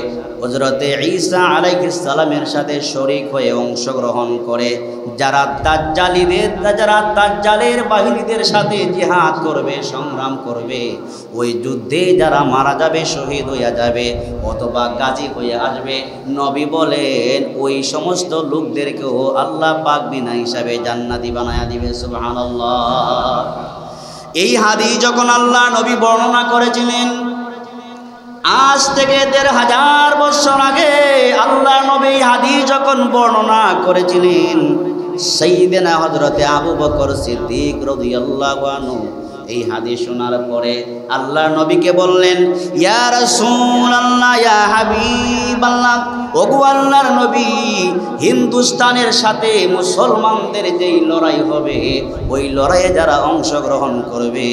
S1: হযরতে ঈসা আলাইহিস সালামের সাথে শরীক হয়ে অংশগ্রহণ করে যারা দাজ্জালের বাহিনীদের সাথে জিহাদ করবে, সংগ্রাম করবে, ওই যুদ্ধে যারা মারা যাবে, শহীদ হইয়া যাবে অথবা গাজী হয়ে আসবে, নবী বলেন ওই সমস্ত লোকদেরকেও আল্লাহ পাক বিনা হিসাবে জান্নাতি বানায়া দিবে। সুবহানাল্লাহ। এই হাদিস যখন আল্লাহ নবী বর্ণনা করেছিলেন, আজ থেকে ১৫০০ বছর আগে আল্লাহ নবী হাদিস যখন বর্ণনা করেছিলেন, সাইয়্যিদানা হযরতে আবু বকর সিদ্দিক রাদিয়াল্লাহু আনহু এই হাদিস শোনার পরে আল্লাহ নবীকে বললেন, ইয়া রাসূলুল্লাহ, ইয়া হাবিবাল্লাহ, ওগো আল্লাহর নবী, হিন্দুস্তানের সাথে মুসলমানদের যেই লড়াই হবে, ওই লড়াইয়ে যারা অংশগ্রহণ করবে,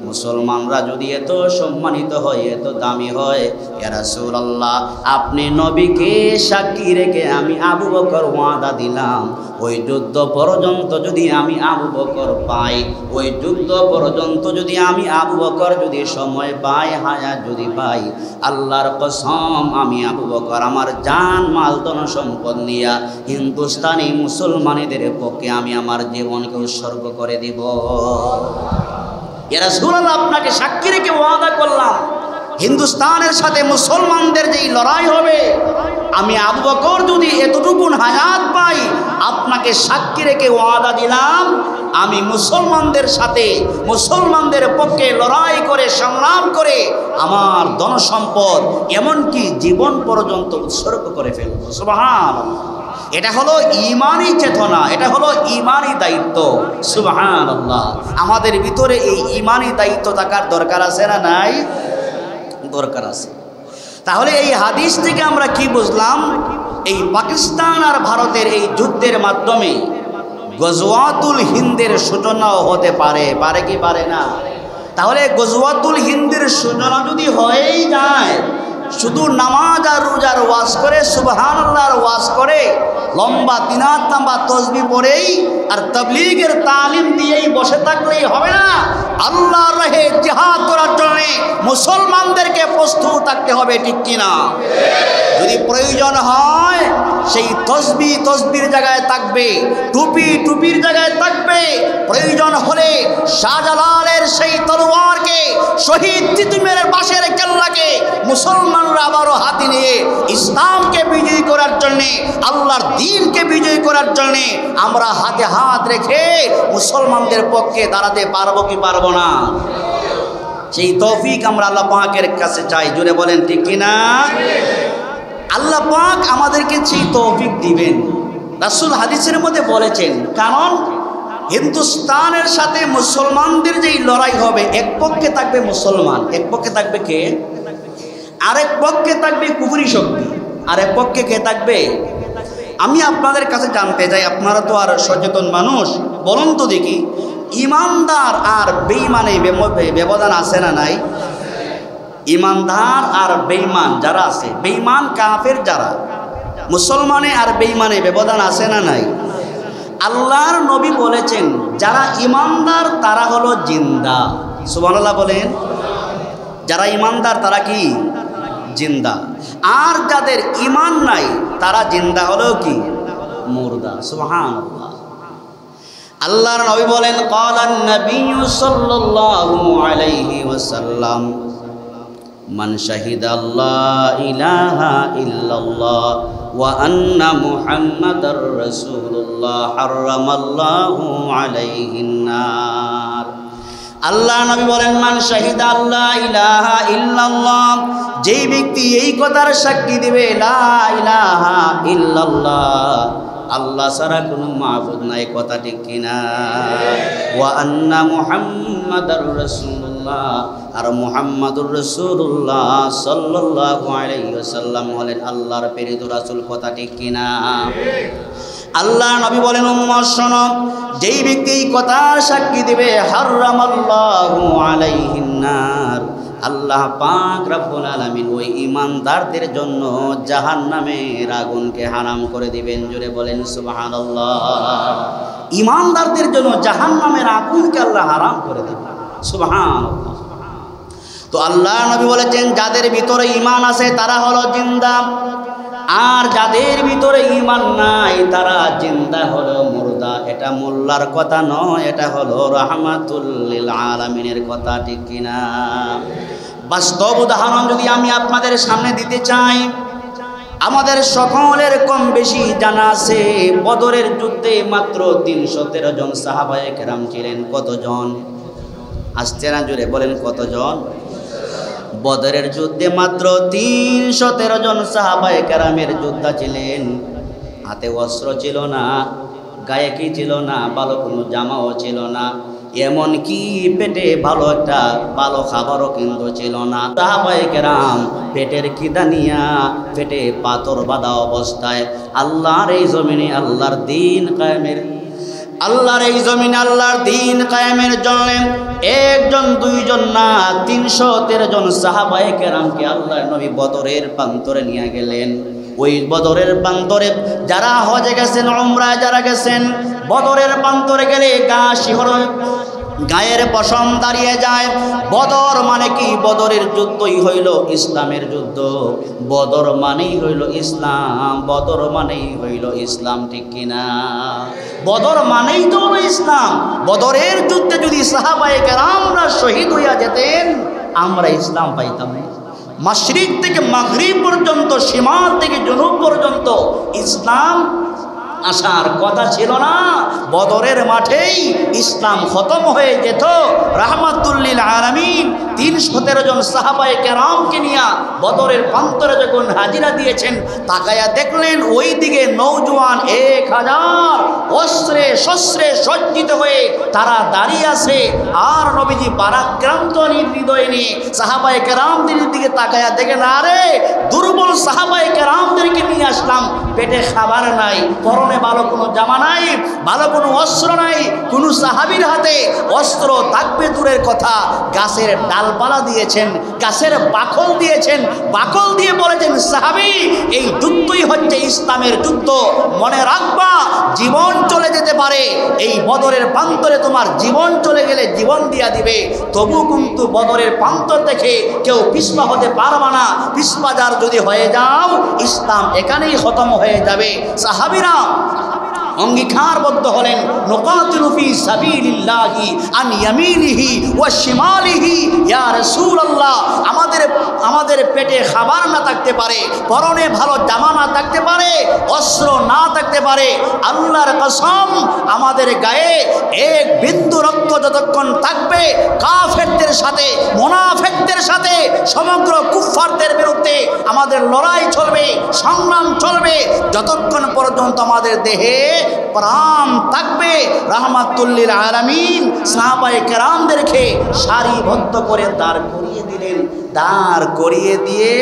S1: মুসলমানরা যদি এত সম্মানিত হয়, এত দামি হয়, ইয়া রাসূলুল্লাহ, আপনি নবীকে সাক্ষী রেখে আমি আবু বকর ওয়াদা দিলাম, ওই যুদ্ধ পর্যন্ত যদি আমি আবু বকর পাই, ওই যুদ্ধ পর্যন্ত যদি আমি আবু বকর যদি সময় পাই, হায়াত যদি পাই, আল্লাহর কসম আমি আবু বকর আমার জান মাল ধন সম্পদ নিয়া হিন্দুস্তানি মুসলমানদের পক্ষে আমি আমার জীবনকে উৎসর্গ করে দিব। ইয়া রাসূলুল্লাহ, আপনাকে সাক্ষী রেখে ওয়াদা করলাম, হিন্দুস্তানের সাথে মুসলমানদের যেই লড়াই হবে, আমি আবু বকর যদি এতটুকু হায়াত পাই, আপনাকে সাক্ষী রেখে ওয়াদা দিলাম, আমি মুসলমানদের সাথে মুসলমানদের পক্ষে লড়াই করে সংগ্রাম করে আমার ধন সম্পদ এমনকি জীবন পর্যন্ত উৎসর্গ করে ফেলব। সুবহানাল্লাহ। এটা হলো ঈমানি চেতনা, এটা হলো ঈমানি দায়িত্ব। সুবহানাল্লাহ। আমাদের ভিতরে এই ঈমানি দায়িত্ব থাকার দরকার আছে না নাই? দরকার আছে। তাহলে এই হাদিস থেকে আমরা কি বুঝলাম? এই পাকিস্তান আর ভারতের এই যুদ্ধের মাধ্যমে গজওয়াতুল হিন্দের সূচনাও হতে পারে, পারে কি পারে না? তাহলে গজওয়াতুল হিন্দের সূচনা যদি হয়েই যায়, শুধু নামাজ আর রোজার ওয়াজ করে, সুবহানাল্লাহর ওয়াজ করে, লম্বা তিনাত লম্বা তসবিহ পড়েই আর তাবলীগের তালিম দিয়েই বসে থাকলেই হবে না। আল্লাহর রাহে জিহাদ করার জন্য মুসলমানদেরকে প্রস্তুত থাকতে হবে, ঠিক কিনা? যদি প্রয়োজন হয় সেই তসবির জায়গায় থাকবে, টুপির জায়গায় থাকবে, প্রয়োজন হলে শাহজালালের সেই তলোয়ারকে, শহীদ তিতুমিরের বাঁশের কেল্লাকে মুসলমানরা আবারও হাতে নিয়ে ইসলামকে বিজয়ী করার জন্যে, আল্লাহর দ্বীনকে বিজয়ী করার জন্যে আমরা হাতে হাত রেখে মুসলমানদের পক্ষে দাঁড়াতে পারবো কি পারবো না? সেই তৌফিক আমরা আল্লাহ পাকের কাছে চাই। জুড়ে বলেন ঠিক কিনা? আল্লাহ পাক আমাদেরকে সেই তৌফিক দিবেন। রাসূল হাদিসের মধ্যে বলেছেন, কারণ হিন্দুস্তানের সাথে মুসলমানদের যেই লড়াই হবে, এক পক্ষে থাকবে মুসলমান, এক পক্ষে থাকবে কে? আরেক পক্ষে থাকবে কুফরি শক্তি, আরেক পক্ষে কে থাকবে? আমি আপনাদের কাছে জানতে চাই, আপনারা তো আর সচেতন মানুষ, বলুন তো দেখি, ইমানদার আর বেঈমানে ব্যবধান আছে না নাই? ইমানদার আর বেঈমান যারা আছে, বেঈমান কাফের যারা, মুসলমানে আর বেঈমানে ব্যবধান আছে না নাই? আল্লাহর নবী বলেছেন, যারা ইমানদার তারা হলো জিন্দা। সুবহানাল্লাহ বলেন। যারা ইমানদার তারা কি? জিন্দা। আর যাদের ইমান নাই তারা জিন্দা হলো কি? মুর্দা। সুবহানাল্লাহ। আল্লাহর নবী বলেন, ক্বালান নবিয়্যু সাল্লাল্লাহু আলাইহি ওয়াসাল্লাম, মান শাহিদা আল্লাহ ইলাহা ইল্লাল্লাহ ওয়া আন্না মুহাম্মাদার রাসূলুল্লাহ হারামাল্লাহু আলাইহিন নার। আল্লাহ নবী বলেন, মান শাহিদা আল্লাহ ইলাহা ইল্লাল্লাহ, যেই ব্যক্তি এই কথার সাক্ষী দিবে, লা ইলাহা ইল্লাল্লাহ, আল্লাহ ছাড়া কোনো মাবুদ নাই, কথা ঠিক কিনা? ওয়া আন্না মুহাম্মাদার রাসূলুল্লাহ, আর মুহাম্মাদুর রাসূলুল্লাহ সাল্লাল্লাহু আলাইহি ওয়াসাল্লাম হলেন আল্লাহর প্রেরিত রাসূল, কথা ঠিক কিনা? আল্লাহ নবী বলেন, উম্মত শোনো, যেই ব্যক্তি এই কথার সাক্ষী দিবে হারামাল্লাহু আলাইহিন নার, আল্লাহ পাক রব্বুল আলামিন ওই ঈমানদারদের জন্য জাহান্নামের আগুনকে হারাম করে দিবেন। জোরে বলেন সুবহানাল্লাহ। ঈমানদারদের জন্য জাহান্নামের আগুনকে আল্লাহ হারাম করে দিবেন। সুবহানাল্লাহ। তো আল্লাহ নবী বলেছেন, যাদের ভিতরে ঈমান আছে তারা হলো জিন্দা, আর যাদের ভিতরে ঈমান নাই তারা জিন্দা হলো মুর্দা। এটা মোল্লার কথা নয়, এটা হলো রাহমাতুল লিল আলামিনের কথা, ঠিক কিনা? বাস্তব উদাহরণ যদি আমি আপনাদের সামনে দিতে চাই, আমাদের সকলের কম বেশি জানা আছে, বদরের যুদ্ধে মাত্র 313 জন সাহাবায়ে কেরাম ছিলেন। কতজন? আসছে না, জোরে বলেন কতজন? বদরের যুদ্ধে মাত্র 313 জন সাহাবায়ে কেরামের যোদ্ধা ছিলেন। হাতে অস্ত্র ছিল না, গায়ে কি ছিল না, ভালো কোনো জামাও ছিল না, এমন কি পেটে ভালো একটা ভালো খাবারও কিন্তু ছিল না। সাহাবায়ে কেরাম পেটের খিদা নিয়া, পেটে পাথর বাঁধা অবস্থায় আল্লাহর এই জমিনে আল্লাহর দ্বীন কায়েমের আল্লাহর দ্বীন কায়েমের জন্য একজন দুইজন না 313 জন সাহাবায়ে কেরামকে আল্লাহর নবী বদরের প্রান্তরে নিয়ে গেলেন। ওই বদরের প্রান্তরে যারা হজে গেছেন, উমরায় যারা গেছেন, বদরের প্রান্তরে গেলে গা শিহরণ, গায়ের পশম দাঁড়িয়ে যায়। বদর মানে কি? বদরের যুদ্ধই হইল ইসলামের যুদ্ধ। বদর মানেই হইল ইসলাম, বদর মানেই হইল ইসলাম, ঠিক কিনা? বদর মানেই তো হলো ইসলাম। বদরের যুদ্ধে যদি সাহাবায়ে কেরামরা শহীদ হইয়া যেতেন, আমরা ইসলাম পাইতাম না। মাশরিক থেকে মাগরিব পর্যন্ত, শিমাল থেকে জনুব পর্যন্ত ইসলাম আসার কথা ছিল না। বদরের মাঠেই ইসলাম খতম হয়ে যেত। রাহমাতুল লিল আলামিন 313 জন সাহাবায়ে কেরামকে নিয়ে বদরের প্রান্তরে যখন হাজিরা দিয়েছেন, তাকায়া দেখলেন ওই দিকে নওজোয়ান 1000 অস্ত্রে শস্ত্রে সজ্জিত হয়ে তারা দাঁড়িয়ে আছে। আর নবীজি পরাক্রান্ত হৃদয় নিয়ে সাহাবায়ে কেরামদের দিকে তাকায়া দেখেন, আরে দুর্বল সাহাবায়ে কেরামদেরকে নিয়ে আসলাম, পেটে খাবার নাই, পরনে ভালো কোনো জামা নাই, ভালো কোনো অস্ত্র নাই। কোন সাহাবীর হাতে অস্ত্র থাকবে দূরের কথা, গাছের ডালপালা দিয়েছেন, গাছের বাকল দিয়েছেন, বাকল দিয়ে বলেছেন, সাহাবী এই যুদ্ধই হচ্ছে ইসলামের যুদ্ধ, মনে রাখবা জীবন চলে যেতে পারে, এই বদরের প্রান্তরে তোমার জীবন চলে গেলে জীবন দিয়া দিবে, তবু কিন্তু বদরের প্রান্তর থেকে কেউ পিছপা হতে পারবা না। পিছপাদার যদি হয়ে যাও, ইসলাম এখানেই খতম হয়ে যাবে। সাহাবীরা অঙ্গীকারবদ্ধ হলেন, নুকাতিলু ফি সাবিলিল্লাহি আন ইয়ামিনিহি ওয়া শিমালিহি। ইয়া রাসূলুল্লাহ, আমাদের পেটে খাবার না থাকতে পারে, পরনে ভালো জামা না থাকতে পারে, অস্ত্র না থাকতে পারে, আল্লাহর কসম আমাদের গায়ে এক বিন্দু রক্ত যতক্ষণ থাকবে, কাফেরদের সাথে, মুনাফিকদের সাথে, সমগ্র কুফফারদের বিরুদ্ধে আমাদের লড়াই চলবে, সংগ্রাম চলবে, যতক্ষণ পর্যন্ত আমাদের দেহে প্রাণ থাকবে। রাহমাতুল লিল আলামিন সাহাবায়ে কেরামদেরকে সারিবদ্ধ করে দাঁড় করিয়ে দিলেন। দাঁড় করিয়ে দিয়ে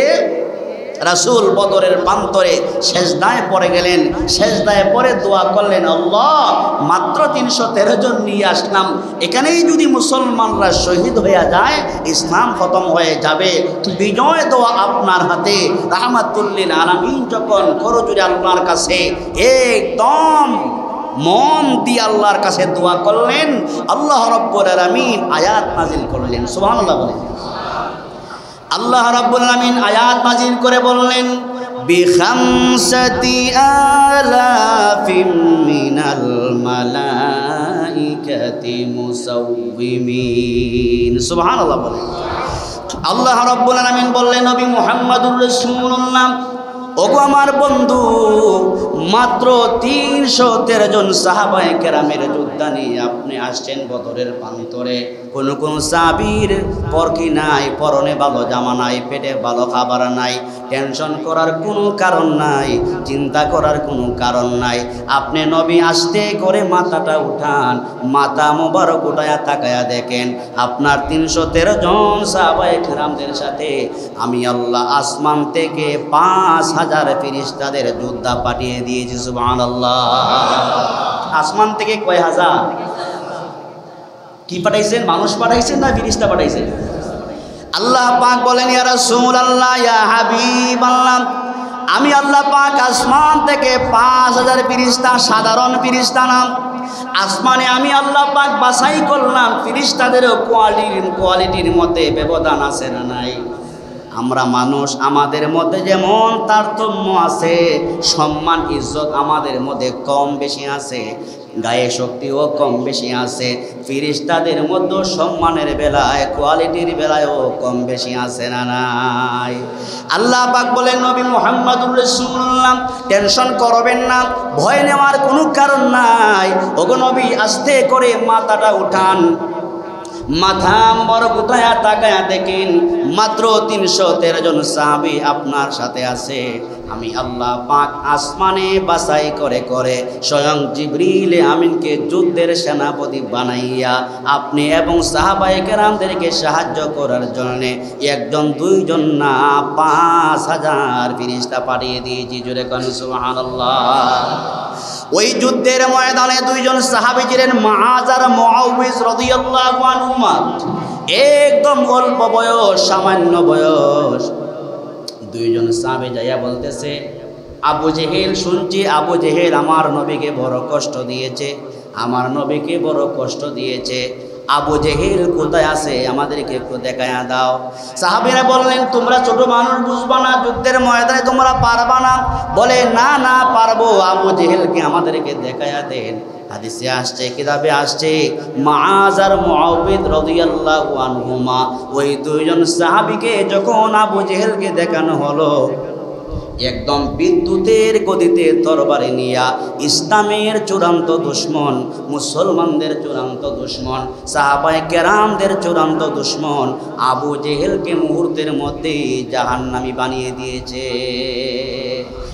S1: রাসূল বদরের প্রান্তরে সেজদায় পড়ে গেলেন। সেজদায় পড়ে দোয়া করলেন, আল্লাহ মাত্র 313 জন নিয়ে আসলাম, এখানেই যদি মুসলমানরা শহীদ হয়ে যায়, ইসলাম খতম হয়ে যাবে, বিজয় দোয়া আপনার হাতে। রাহমাতুল লিল আলামিন যখন করজোড়ে আল্লাহর কাছে একদম মন দিয়ে আল্লাহর কাছে দোয়া করলেন, আল্লাহ রাব্বুল আলামিন আয়াত নাজিল করলেন। সুবহানাল্লাহ বলেন। আল্লাহ রাব্বুল আলামিন আয়াত নাজিল করে বললেন, বিখামসাতি আলাফিম মিনাল মালাইকাতি মুসাউবিমিন। সুবহানাল্লাহ বলেন। আল্লাহ রাব্বুল আলামিন বললেন, নবী মুহাম্মদুর রাসূলুল্লাহ, ওগো আমার বন্ধু, মাত্র 313 জন সাহাবায়ে কেরামের যোদ্ধা নিয়ে আপনি আসছেন বদরের প্রান্তরে। কোন সাহাবীর পরকি নাই, পরনে ভালো জামা নাই, পেটে ভালো খাবার নাই, টেনশন করার কোনো কারণ নাই, চিন্তা করার কোনো কারণ নাই। আপনি নবী আস্তে করে মাথাটা উঠান, মাথা মোবারক উঠায়া তাকায়া দেখেন আপনার 313 জন সাহাবায়ে কেরামদের সাথে আমি আল্লাহ আসমান থেকে 5000 ফেরেশতাদের যোদ্ধা পাঠিয়ে দিয়েছি। সুবহানাল্লাহ। আসমান থেকে কয় হাজার? কি পাঠাইছেন? মানুষ পাঠাইছেন না ফেরেশতা পাঠাইছেন? আল্লাহ পাক বলেন, ইয়া রাসূলুল্লাহ, ইয়া হাবিবাল্লাহ, আমি আল্লাহ পাক আসমান থেকে 5000 ফেরেশতা, সাধারণ ফেরেশতা না, আসমানে আমি আল্লাহ পাক বাছাই করলাম। ফেরেশতাদেরও কোয়ালিটির মধ্যে ব্যবধান আছে না নাই? আমরা মানুষ, আমাদের মধ্যে যেমন তারতম্য আছে, সম্মান ইজ্জত আমাদের মধ্যে কম বেশি আছে, গায়ে শক্তিও কম বেশি আছে, ফেরেশতাদের মধ্যে সম্মানের বেলায়, কোয়ালিটির বেলায়ও কম বেশি আছে না নাই? আল্লাহ পাক বলেন, নবী মুহাম্মদুর রাসূলুল্লাহ, টেনশন করবেন না, ভয় নেওয়ার কোনো কারণ নাই। ওগো নবী, আস্তে করে মাথাটা উঠান, মাথা মোবারক উঠায়া তাকায়া দেখেন মাত্র 313 জন সাহাবী আপনার সাথে আছে। আমি আল্লাহ পাক আসমানে বাছাই করে করে স্বয়ং জিবরিল আমিনকে যুদ্ধের সেনাপতি বানাইয়া আপনি এবং সাহাবায়ে কেরামদেরকে সাহায্য করার জন্য একজন দুইজন না 5000 ফেরেশতা পাঠিয়ে দিয়েছি। জোরে কোন সুবহানাল্লাহ। ওই যুদ্ধের ময়দানে দুইজন সাহাবী ছিলেন, মুআয আর মুআউযিজ রাদিয়াল্লাহু আনহুমা। একদম অল্প বয়স, সামান্য বয়স। দুইজন সাহাবী যাইয়া বলতেছে, আবু জেহেল, শুনছি আবু জেহেল আমার নবীকে বড় কষ্ট দিয়েছে, আমার নবীকে বড় কষ্ট দিয়েছে। আবু জেহেল কোথায় আছে? আমাদেরকে একটু দেখায়া দাও। সাহাবীরা বললেন, তোমরা ছোট মানুষ, বুঝবা না, যুদ্ধের ময়দানে তোমরা পারবা না। বলে, না না পারবো, আবু জেহেলকে আমাদেরকে দেখায়া দেন। হাদিসে আসছে, কিতাবে আসছে, মুআয আর মুআউযিজ রাদিয়াল্লাহু আনহুমা, ওই দুইজন সাহাবীকে যখন আবু জেহেলকে দেখানো হলো, একদম বিদ্যুতের গতিতে তরবারি নিয়া ইসলামের চূড়ান্ত দুশ্মন, মুসলমানদের চূড়ান্ত দুশ্মন, সাহাবায়ে কেরামদের চূড়ান্ত দুশ্মন আবু জেহেলকে মুহূর্তের মধ্যে জাহান্নামী বানিয়ে দিয়েছে।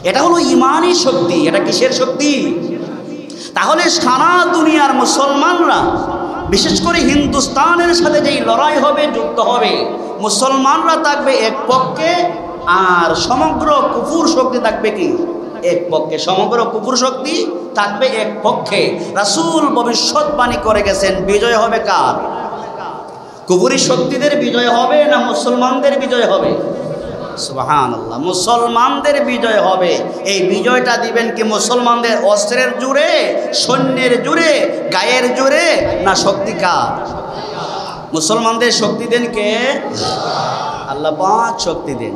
S1: এটা হলো ইমানি শক্তি। এটা কিসের শক্তি? তাহলে সারা দুনিয়ার মুসলমানরা, বিশেষ করে হিন্দুস্তানের সাথে যেই লড়াই হবে, যুদ্ধ হবে, মুসলমানরা থাকবে এক পক্ষে, আর সমগ্র কুফুর শক্তি থাকবে কি এক পক্ষে। সমগ্র কুফুর শক্তি থাকবে এক পক্ষে। রাসূল ভবিষ্যৎবাণী করে গেছেন, বিজয় হবে কার? কুফুরি শক্তিদের বিজয় হবে না মুসলমানদের বিজয় হবে? সুবহানাল্লাহ, মুসলমানদের বিজয় হবে। এই বিজয়টা দিবেন কি মুসলমানদের অস্ত্রের জোরে, সৈন্যের জোরে, গায়ের জোরে, না শক্তি কার? মুসলমানদের শক্তি দেন কে? আল্লাহ পাক শক্তি দেন।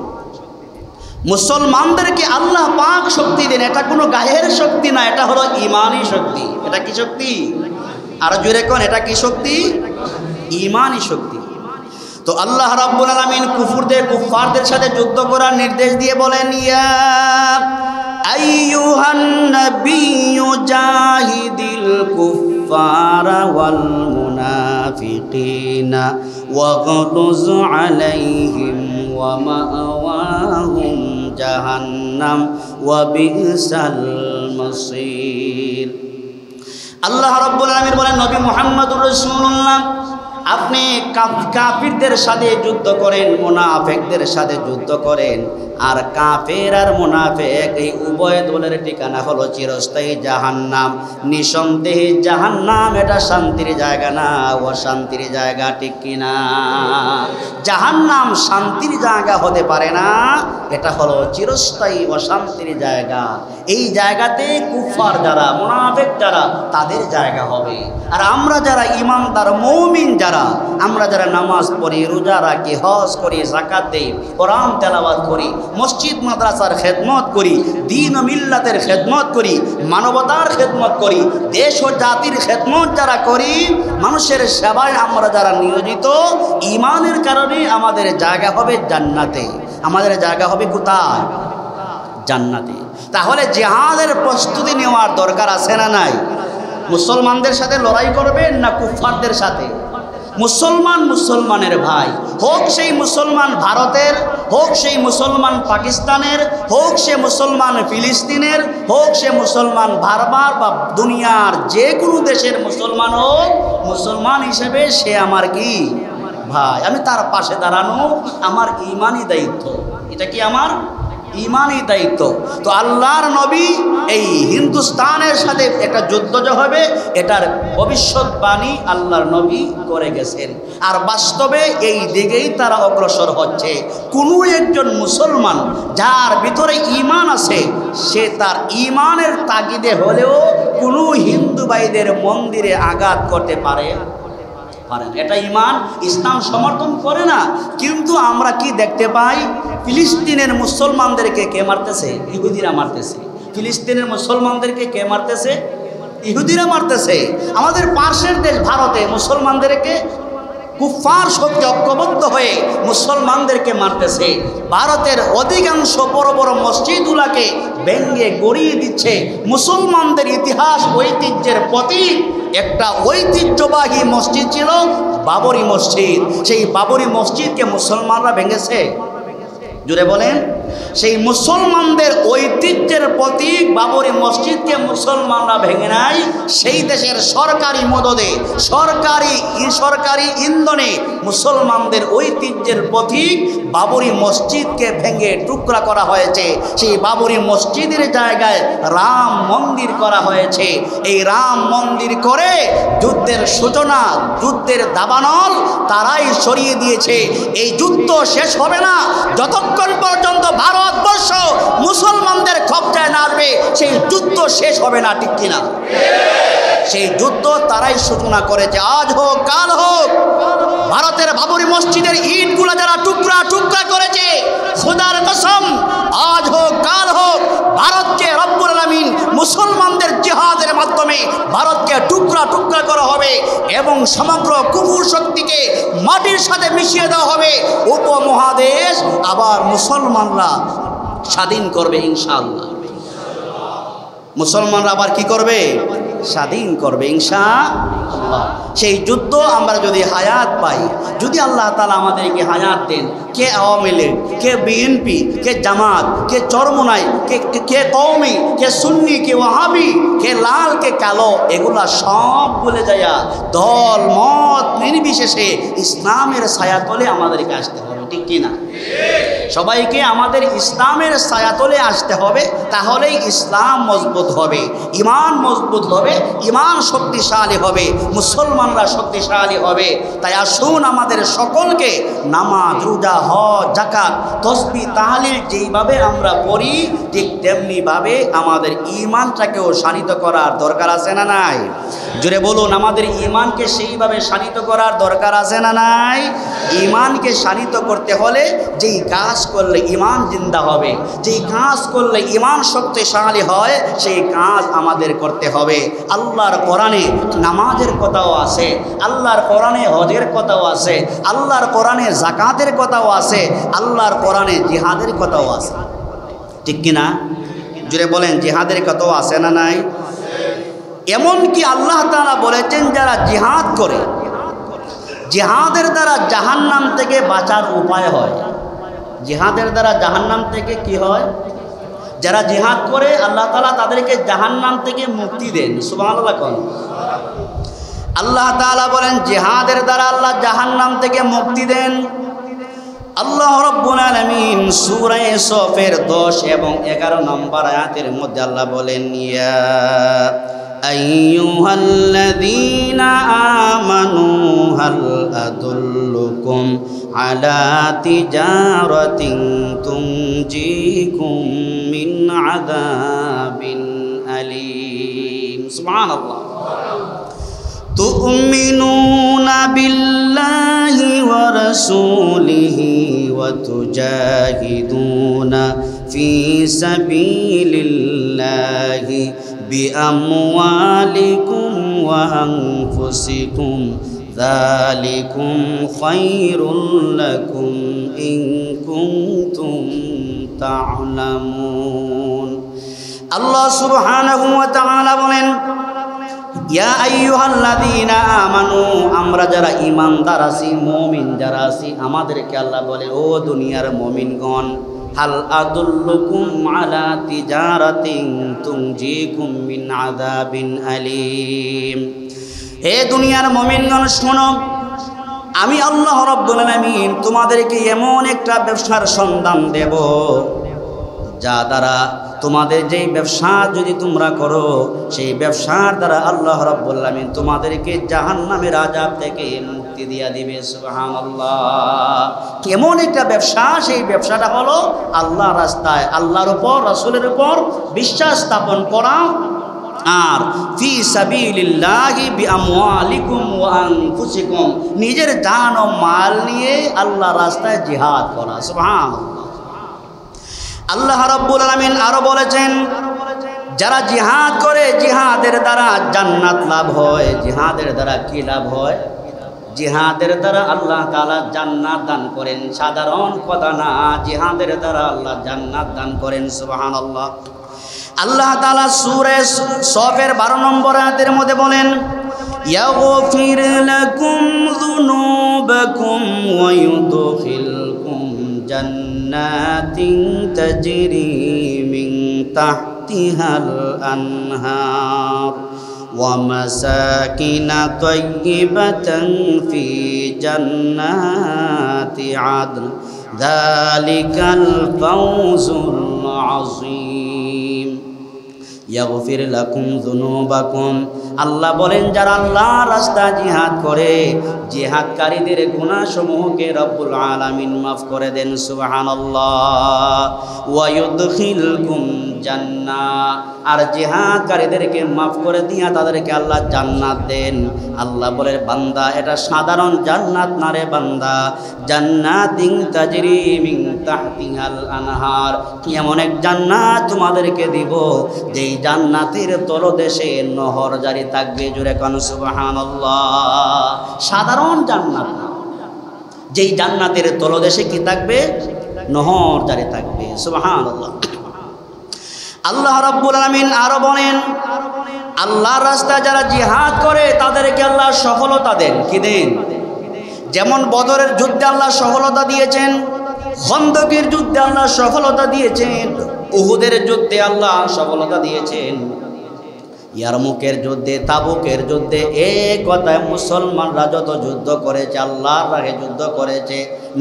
S1: মুসলমানদেরকে আল্লাহ পাক শক্তি দেন। এটা কোনো গায়ের শক্তি না, এটা হলো ইমানি শক্তি। এটা কি শক্তি? আর জোরে কোন, এটা কি শক্তি? ইমানি শক্তি। তো আল্লাহ রাব্বুল আলামিন কুফফারদের সাথে যুদ্ধ করার নির্দেশ দিয়ে বলেন, ইয়া আইয়ুহান নাবিয়্যু জাহিদিল কুফফারা ওয়াল মুনাফিকিনা ওয়াগলুজ আলাইহিম ওয়া মাআওয়াহুম জাহান্নাম ওয়া বিসাল মাসির। আল্লাহ রাব্বুল আলামিন বলেন, নবী মুহাম্মদুর রাসূলুল্লাহ, আপনি কাফিরদের সাথে যুদ্ধ করেন, মুনাফিকদের সাথে যুদ্ধ করেন। আর কাফের আর মুনাফিক এই উভয় দলের ঠিকানা হলো চিরস্থায়ী জাহান্নাম। নিঃসন্দেহে জাহান্নাম এটা শান্তির জায়গা না, অশান্তির জায়গা, ঠিক কিনা? জাহান্নাম শান্তির জায়গা হতে পারে না, এটা হলো চিরস্থায়ী অশান্তির জায়গা। এই জায়গাতে কুফার যারা, মুনাফিক যারা, তাদের জায়গা হবে। আর আমরা যারা ঈমানদার মুমিন যারা, আমরা যারা নামাজ পড়ি, রোজা রাখি, হজ করি, যাকাত দেই, কোরআন তেলাওয়াত করি, মসজিদ মাদ্রাসার খেদমত করি, দ্বীন ও মিল্লাতের খেদমত করি, মানবতার খেদমত করি, দেশ ও জাতির খেদমত যারা করি, মানুষের সেবায় আমরা যারা নিয়োজিত, ঈমানের কারণে আমাদের জায়গা হবে জান্নাতে। আমাদের জায়গা হবে কোথায়? জান্নাতে। তাহলে জিহাদের প্রস্তুতি নেওয়ার দরকার আছে না নাই? মুসলমানদের সাথে লড়াই করবেন না কুফফারদের সাথে? মুসলমান মুসলমানের ভাই, হোক সেই মুসলমান ভারতের, হোক সেই মুসলমান পাকিস্তানের, হোক সে মুসলমান ফিলিস্তিনের, হোক সে মুসলমান বারবার বা দুনিয়ার যে কোনো দেশের মুসলমান হোক, মুসলমান হিসেবে সে আমার কি ভাই। আমি তার পাশে দাঁড়ানো আমার ঈমানি দায়িত্ব। এটা কি আমার ঈমানি দায়িত্ব। তো আল্লাহর নবী এই হিন্দুস্তানের সাথে একটা যুদ্ধ যে হবে, এটার ভবিষ্যৎবাণী আল্লাহর নবী করে গেছেন। আর বাস্তবে এই দিকেই তারা অগ্রসর হচ্ছে। কোনো একজন মুসলমান যার ভিতরে ঈমান আছে, সে তার ঈমানের তাগিদে হলেও কোনো হিন্দু ভাইদের মন্দিরে আঘাত করতে পারে। এটা ঈমান, ইসলাম সমর্থন করে না। কিন্তু আমরা কি দেখতে পাই, ফিলিস্তিনের মুসলমানদেরকে কে মারতেছে? ইহুদিরা মারতেছে। ফিলিস্তিনের মুসলমানদেরকে কে মারতেছে? ইহুদিরা মারতেছে। আমাদের পাশের দেশ ভারতে মুসলমানদেরকে কুফার শক্তি ঐক্যবদ্ধ হয়ে মুসলমানদেরকে মারতেছে। ভারতের অধিকাংশ বড় বড় মসজিদগুলোকে ভেঙে গড়িয়ে দিচ্ছে। মুসলমানদের ইতিহাস ঐতিহ্যের প্রতীক একটা ঐতিহ্যবাহী মসজিদ ছিল বাবরি মসজিদ। সেই বাবরি মসজিদকে মুসলমানরা ভেঙেছে। জুড়ে বলেন, সেই মুসলমানদের ঐতিহ্যের প্রতীক বাবরি মসজিদকে মুসলমানরা ভেঙে নাই। সেই দেশের সরকারি মদদে, সরকারি ইন্ধনে মুসলমানদের ঐতিহ্যের প্রতীক বাবরি মসজিদকে ভেঙে টুকরা করা হয়েছে। সেই বাবরি মসজিদের জায়গায় রাম মন্দির করা হয়েছে। এই রাম মন্দির করে যুদ্ধের সূচনা, যুদ্ধের দাবানল তারাই সরিয়ে দিয়েছে। এই যুদ্ধ শেষ হবে না যতক্ষণ পর্যন্ত ভারতবর্ষ মুসলমানদের কবজায় না আসবে, সেই যুদ্ধ শেষ হবে না। ঠিক কিনা? সেই যুদ্ধ তারাই সূচনা করেছে। আজ হোক কাল হোক, ভারতের বাবরি মসজিদের ইটগুলো যারা টুকরা টুকরা করেছে, খোদার কসম, আজ হোক কাল হোক, ভারতকে রব্বুল আলামিন মুসলমানদের জিহাদের মাধ্যমে ভারতকে টুকরা টুকরা করা হবে এবং সমগ্র কুফর শক্তিকে মাটির সাথে মিশিয়ে দেওয়া হবে। উপমহাদেশ আবার মুসলমানরা স্বাধীন করবে ইনশাআল্লাহ। মুসলমানরা আবার কি করবে? স্বাধীন করবে ইনশাআল্লাহ। সেই যুদ্ধ আমরা যদি হায়াত পাই, যদি আল্লাহ তাআলা আমাদেরকে হায়াত দেন, কে আওয়ামী লীগ, কে বিএনপি, কে জামাত, কে চরমোনাই, কে কওমি, কে সুন্নি, কে ওয়াহাবি, কে লাল, কে কালো, এগুলা সব বলে যায়া দল মত নির্বিশেষে ইসলামের ছায়াতলে আমাদেরকে আসতে হবে। ঠিক কিনা? সবাইকে আমাদের ইসলামের ছায়াতলে আসতে হবে, তাহলেই ইসলাম মজবুত হবে, ঈমান মজবুত হবে, ঈমান শক্তিশালী হবে, মুসলমানরা শক্তিশালী হবে। তাই আসুন আমাদের সকলকে নামাজ, রোজা, হজ, যাকাত, তাসবিহ, তাহলিল যেইভাবে আমরা পড়ি, ঠিক তেমনিভাবে আমাদের ঈমানটাকেও শানিত করার দরকার আছে না নাই? জোরে বলুন, আমাদের ঈমানকে সেইভাবে শানিত করার দরকার আছে না নাই? ঈমানকে শানিত করতে হলে যেই কাজ করলে ঈমান জিন্দা হবে, যেই কাজ করলে ঈমান শক্তিশালী হয়, সেই কাজ আমাদের করতে হবে। আল্লাহর কোরআনে নামাজের কথাও আছে, আল্লাহর কোরআনে হজের কথাও আছে, আল্লাহর কোরআনে যাকাতের কথাও আছে, আল্লাহর কোরআনে জিহাদের কথাও আছে। ঠিক কিনা? জুড়ে বলেন, জিহাদের কথাও আছে না নাই? এমনকি আল্লাহ তাআলা বলেছেন, যারা জিহাদ করে, জিহাদের দ্বারা জাহান্নাম থেকে বাঁচার উপায় হয়। জিহাদের দ্বারা জাহান্নাম থেকে কি হয়? যারা জিহাদ করে আল্লাহ তাআলা তাদেরকে জাহান্নাম থেকে মুক্তি দেন। সুবহানাল্লাহ। আল্লাহ তাআলা বলেন, জিহাদের দ্বারা আল্লাহ জাহান্নাম থেকে মুক্তি দেন। আল্লাহ রাব্বুল আলামিন সূরা সফের 10 এবং 11 নম্বর আয়াতের মধ্যে আল্লাহ বলেন, ইয়া আইয়ুহাল্লাযীনা আমানু হাল আদুল্লুকুম আলা তিজারাতিন তুনজিকুম মিন আযাবিন আলীম। সুবহানাল্লাহ। তু'মিনুনা বিল্লাহি ওয়া রাসূলিহি ওয়া তুজাহিদুনা ফি সাবিলিল্লাহি বিআমওয়ালিকুম ওয়া আনফুসিকুম যালিকুম খায়রুল লাকুম ইন কুনতুম তা'লামুন। আল্লাহ সুবহানাহু ওয়া তাআলা বলেন, ইয়া আইয়ুহাল্লাযীনা আমানু, আমরা যারা ঈমানদার আছি, মুমিন যারা আছি, আমাদেরকে আল্লাহ বলে ও দুনিয়ার মুমিনগণ, হাল আদুল্লুকুম আলা তিজারাতিন তুনজিকুম মিন আযাবিন আলীম। হে দুনিয়ার মুমিনগণ শোনো, আমি আল্লাহ রাব্বুল আলামিন তোমাদেরকে এমন একটা ব্যবসার সন্ধান দেব, যা দ্বারা তোমাদের যেই ব্যবসা যদি তোমরা করো, সেই ব্যবসার দ্বারা আল্লাহ রাব্বুল আলামিন তোমাদেরকে জাহান্নামের আযাব থেকে মুক্তি দিয়া দিবে। সুবহানাল্লাহ। কেমন একটা ব্যবসা? সেই ব্যবসাটা হলো আল্লাহর রাস্তায়, আল্লাহর উপর, রাসূলের উপর বিশ্বাস স্থাপন করা, আর ফি সাবিলিল্লাহি বিআমওয়ালিকুম ওয়া আনফুসিকুম, নিজের জান ও মাল নিয়ে আল্লাহর রাস্তায় জিহাদ করা। সুবহানাল্লাহ। আল্লাহ রাব্বুল আলামিন আরো বলেছেন, যারা জিহাদ করে জিহাদের দ্বারা জান্নাত লাভ হয়। জিহাদের দ্বারা কি লাভ হয়? জিহাদের দ্বারা আল্লাহ তাআলা জান্নাত দান করেন। সাধারণ কথা না, জিহাদের দ্বারা আল্লাহ জান্নাত দান করেন। সুবহানাল্লাহ। আল্লাহ তাআলা সূরা সফের 12 নম্বর আয়াতের মধ্যে বলেন, ইয়াগফির লাকুম যুনুবাকুম ওয়া ইউদখিলকুম জান্নাতিন তাজরি মিন তাহতিহাল আনহার ওয়া মাসাকিনা তাইয়্যিবাতান ফি জান্নাতি আদন যালিকাল ফাওজুল আযীম। ইয়াগফির লাকুম যুনুবাকুম, আল্লাহ বলেন যারা আল্লাহর রাস্তায় জিহাদ করে, জিহাদকারীদের গুনাহসমূহকে রব্বুল আলামিন মাফ করে দেন। সুবহানাল্লাহ। ওয়া ইউদখিলকুম জান্নাহ, আর জিহাদকারীদেরকে মাফ করে দিয়া তাদেরকে আল্লাহ জান্নাত দেন। আল্লাহ বলে বান্দা, এটা সাধারণ জান্নাত না রে বান্দা, জান্নাতিন তাজরি মিন তাহতিহাল আনহার, কি এমন এক জান্নাত তোমাদেরকে দিব যেই জান্নাতের তলদেশে নহর জারি থাকবে। জোরে কান সুবহানাল্লাহ। সাধারণ জান্নাত না, যেই জান্নাতের তলদেশে কি থাকবে? নহর জারি থাকবে। সুবহানাল্লাহ। আল্লাহ রাব্বুল আলামিন আরো বলেন, আল্লাহর রাস্তায় যারা জিহাদ করে তাদেরকে আল্লাহ সফলতা দেন। কি দেন? যেমন বদরের যুদ্ধে আল্লাহ সফলতা দিয়েছেন, খন্দকের যুদ্ধে আল্লাহ সফলতা দিয়েছেন, উহুদের যুদ্ধে আল্লাহ সফলতা দিয়েছেন, ইয়ারমুকের যুদ্ধে, তাবুকের যুদ্ধে, এই কথায় মুসলমানরা যত যুদ্ধ করেছে, আল্লাহর রাহে যুদ্ধ করেছে,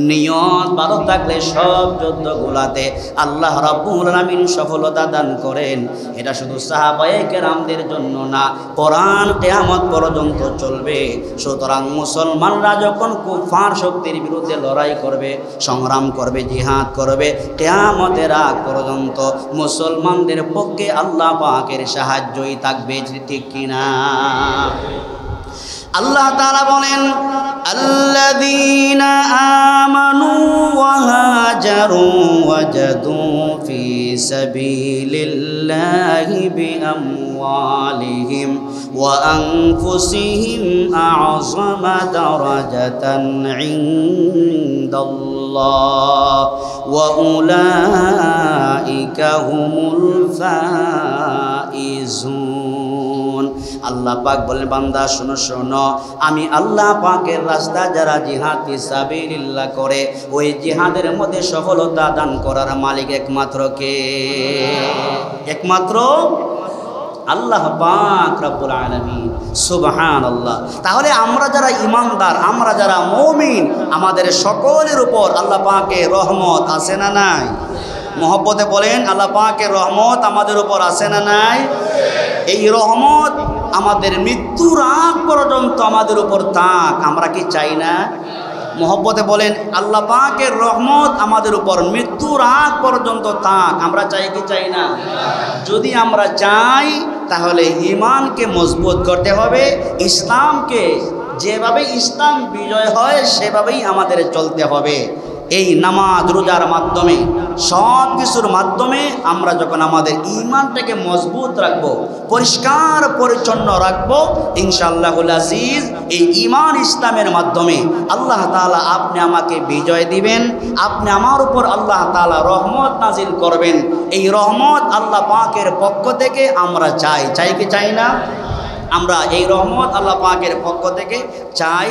S1: নিয়ত ভালো থাকলে সব যুদ্ধগুলাতে আল্লাহ রাব্বুল আলামিন সফলতা দান করেন। এটা শুধু সাহাবায়ে কেরামদের জন্য না, কোরআন কিয়ামত পর্যন্ত চলবে। সুতরাং মুসলমানরা যখন কুফার শক্তির বিরুদ্ধে লড়াই করবে, সংগ্রাম করবে, জিহাদ করবে, কিয়ামতের আগ পর্যন্ত মুসলমানদের পক্ষে আল্লাহ পাকের সাহায্যই থাকবে। ঠিক কিনা? আল্লাহ তাআলা বলেন, আল্লাযীনা আমানু ওয়া হাজারু ওয়াজাদু ফি সাবিলিল্লাহি বিআমওয়ালিহিম ওয়া আনফুসিহিম আ'যামা দারাজাতান ইনদাল্লাহ ওয়া উলাইকা হুমুল ফাইজুন। আল্লাহ পাক বলেন, বান্দা শোনো শোনো, আমি আল্লাহ পাকের রাস্তা যারা জিহাদ ফিসাবিলিল্লাহ করে, ওই জিহাদের মধ্যে সফলতা দান করার মালিক একমাত্র কে? একমাত্র আল্লাহ পাক রব্বুল আলামিন। সুবহানাল্লাহ। তাহলে আমরা যারা ঈমানদার, আমরা যারা মুমিন, আমাদের সকলের উপর আল্লাহ পাকের রহমত আছে না নাই? মহব্বতে বলেন, আল্লাহ পাকের রহমত আমাদের উপর আছে না নাই? এই রহমত আমাদের মৃত্যুর আগ পর্যন্ত আমাদের উপর থাক, আমরা কি চাই না? মহব্বতে বলেন, আল্লাহ পাকের রহমত আমাদের উপর মৃত্যুর আগ পর্যন্ত থাক, আমরা চাই কি চাই না? যদি আমরা চাই তাহলে ঈমানকে মজবুত করতে হবে, ইসলামকে যেভাবে ইসলাম বিজয় হয় সেভাবেই আমাদের চলতে হবে। এই নামাজ রোজার মাধ্যমে, সব কিছুর মাধ্যমে আমরা যখন আমাদের ঈমানটাকে মজবুত রাখব, পরিষ্কার পরিচ্ছন্ন রাখব, ইনশাআল্লাহুল আজিজ এই ঈমান ইসলামের মাধ্যমে আল্লাহ তাআলা আপনি আমাকে বিজয় দিবেন, আপনি আমার উপর আল্লাহ তাআলা রহমত নাজিল করবেন। এই রহমত আল্লাহ পাকের পক্ষ থেকে আমরা চাই, চাই কি চাই না? আমরা এই রহমত আল্লাহ পাকের পক্ষ থেকে চাই।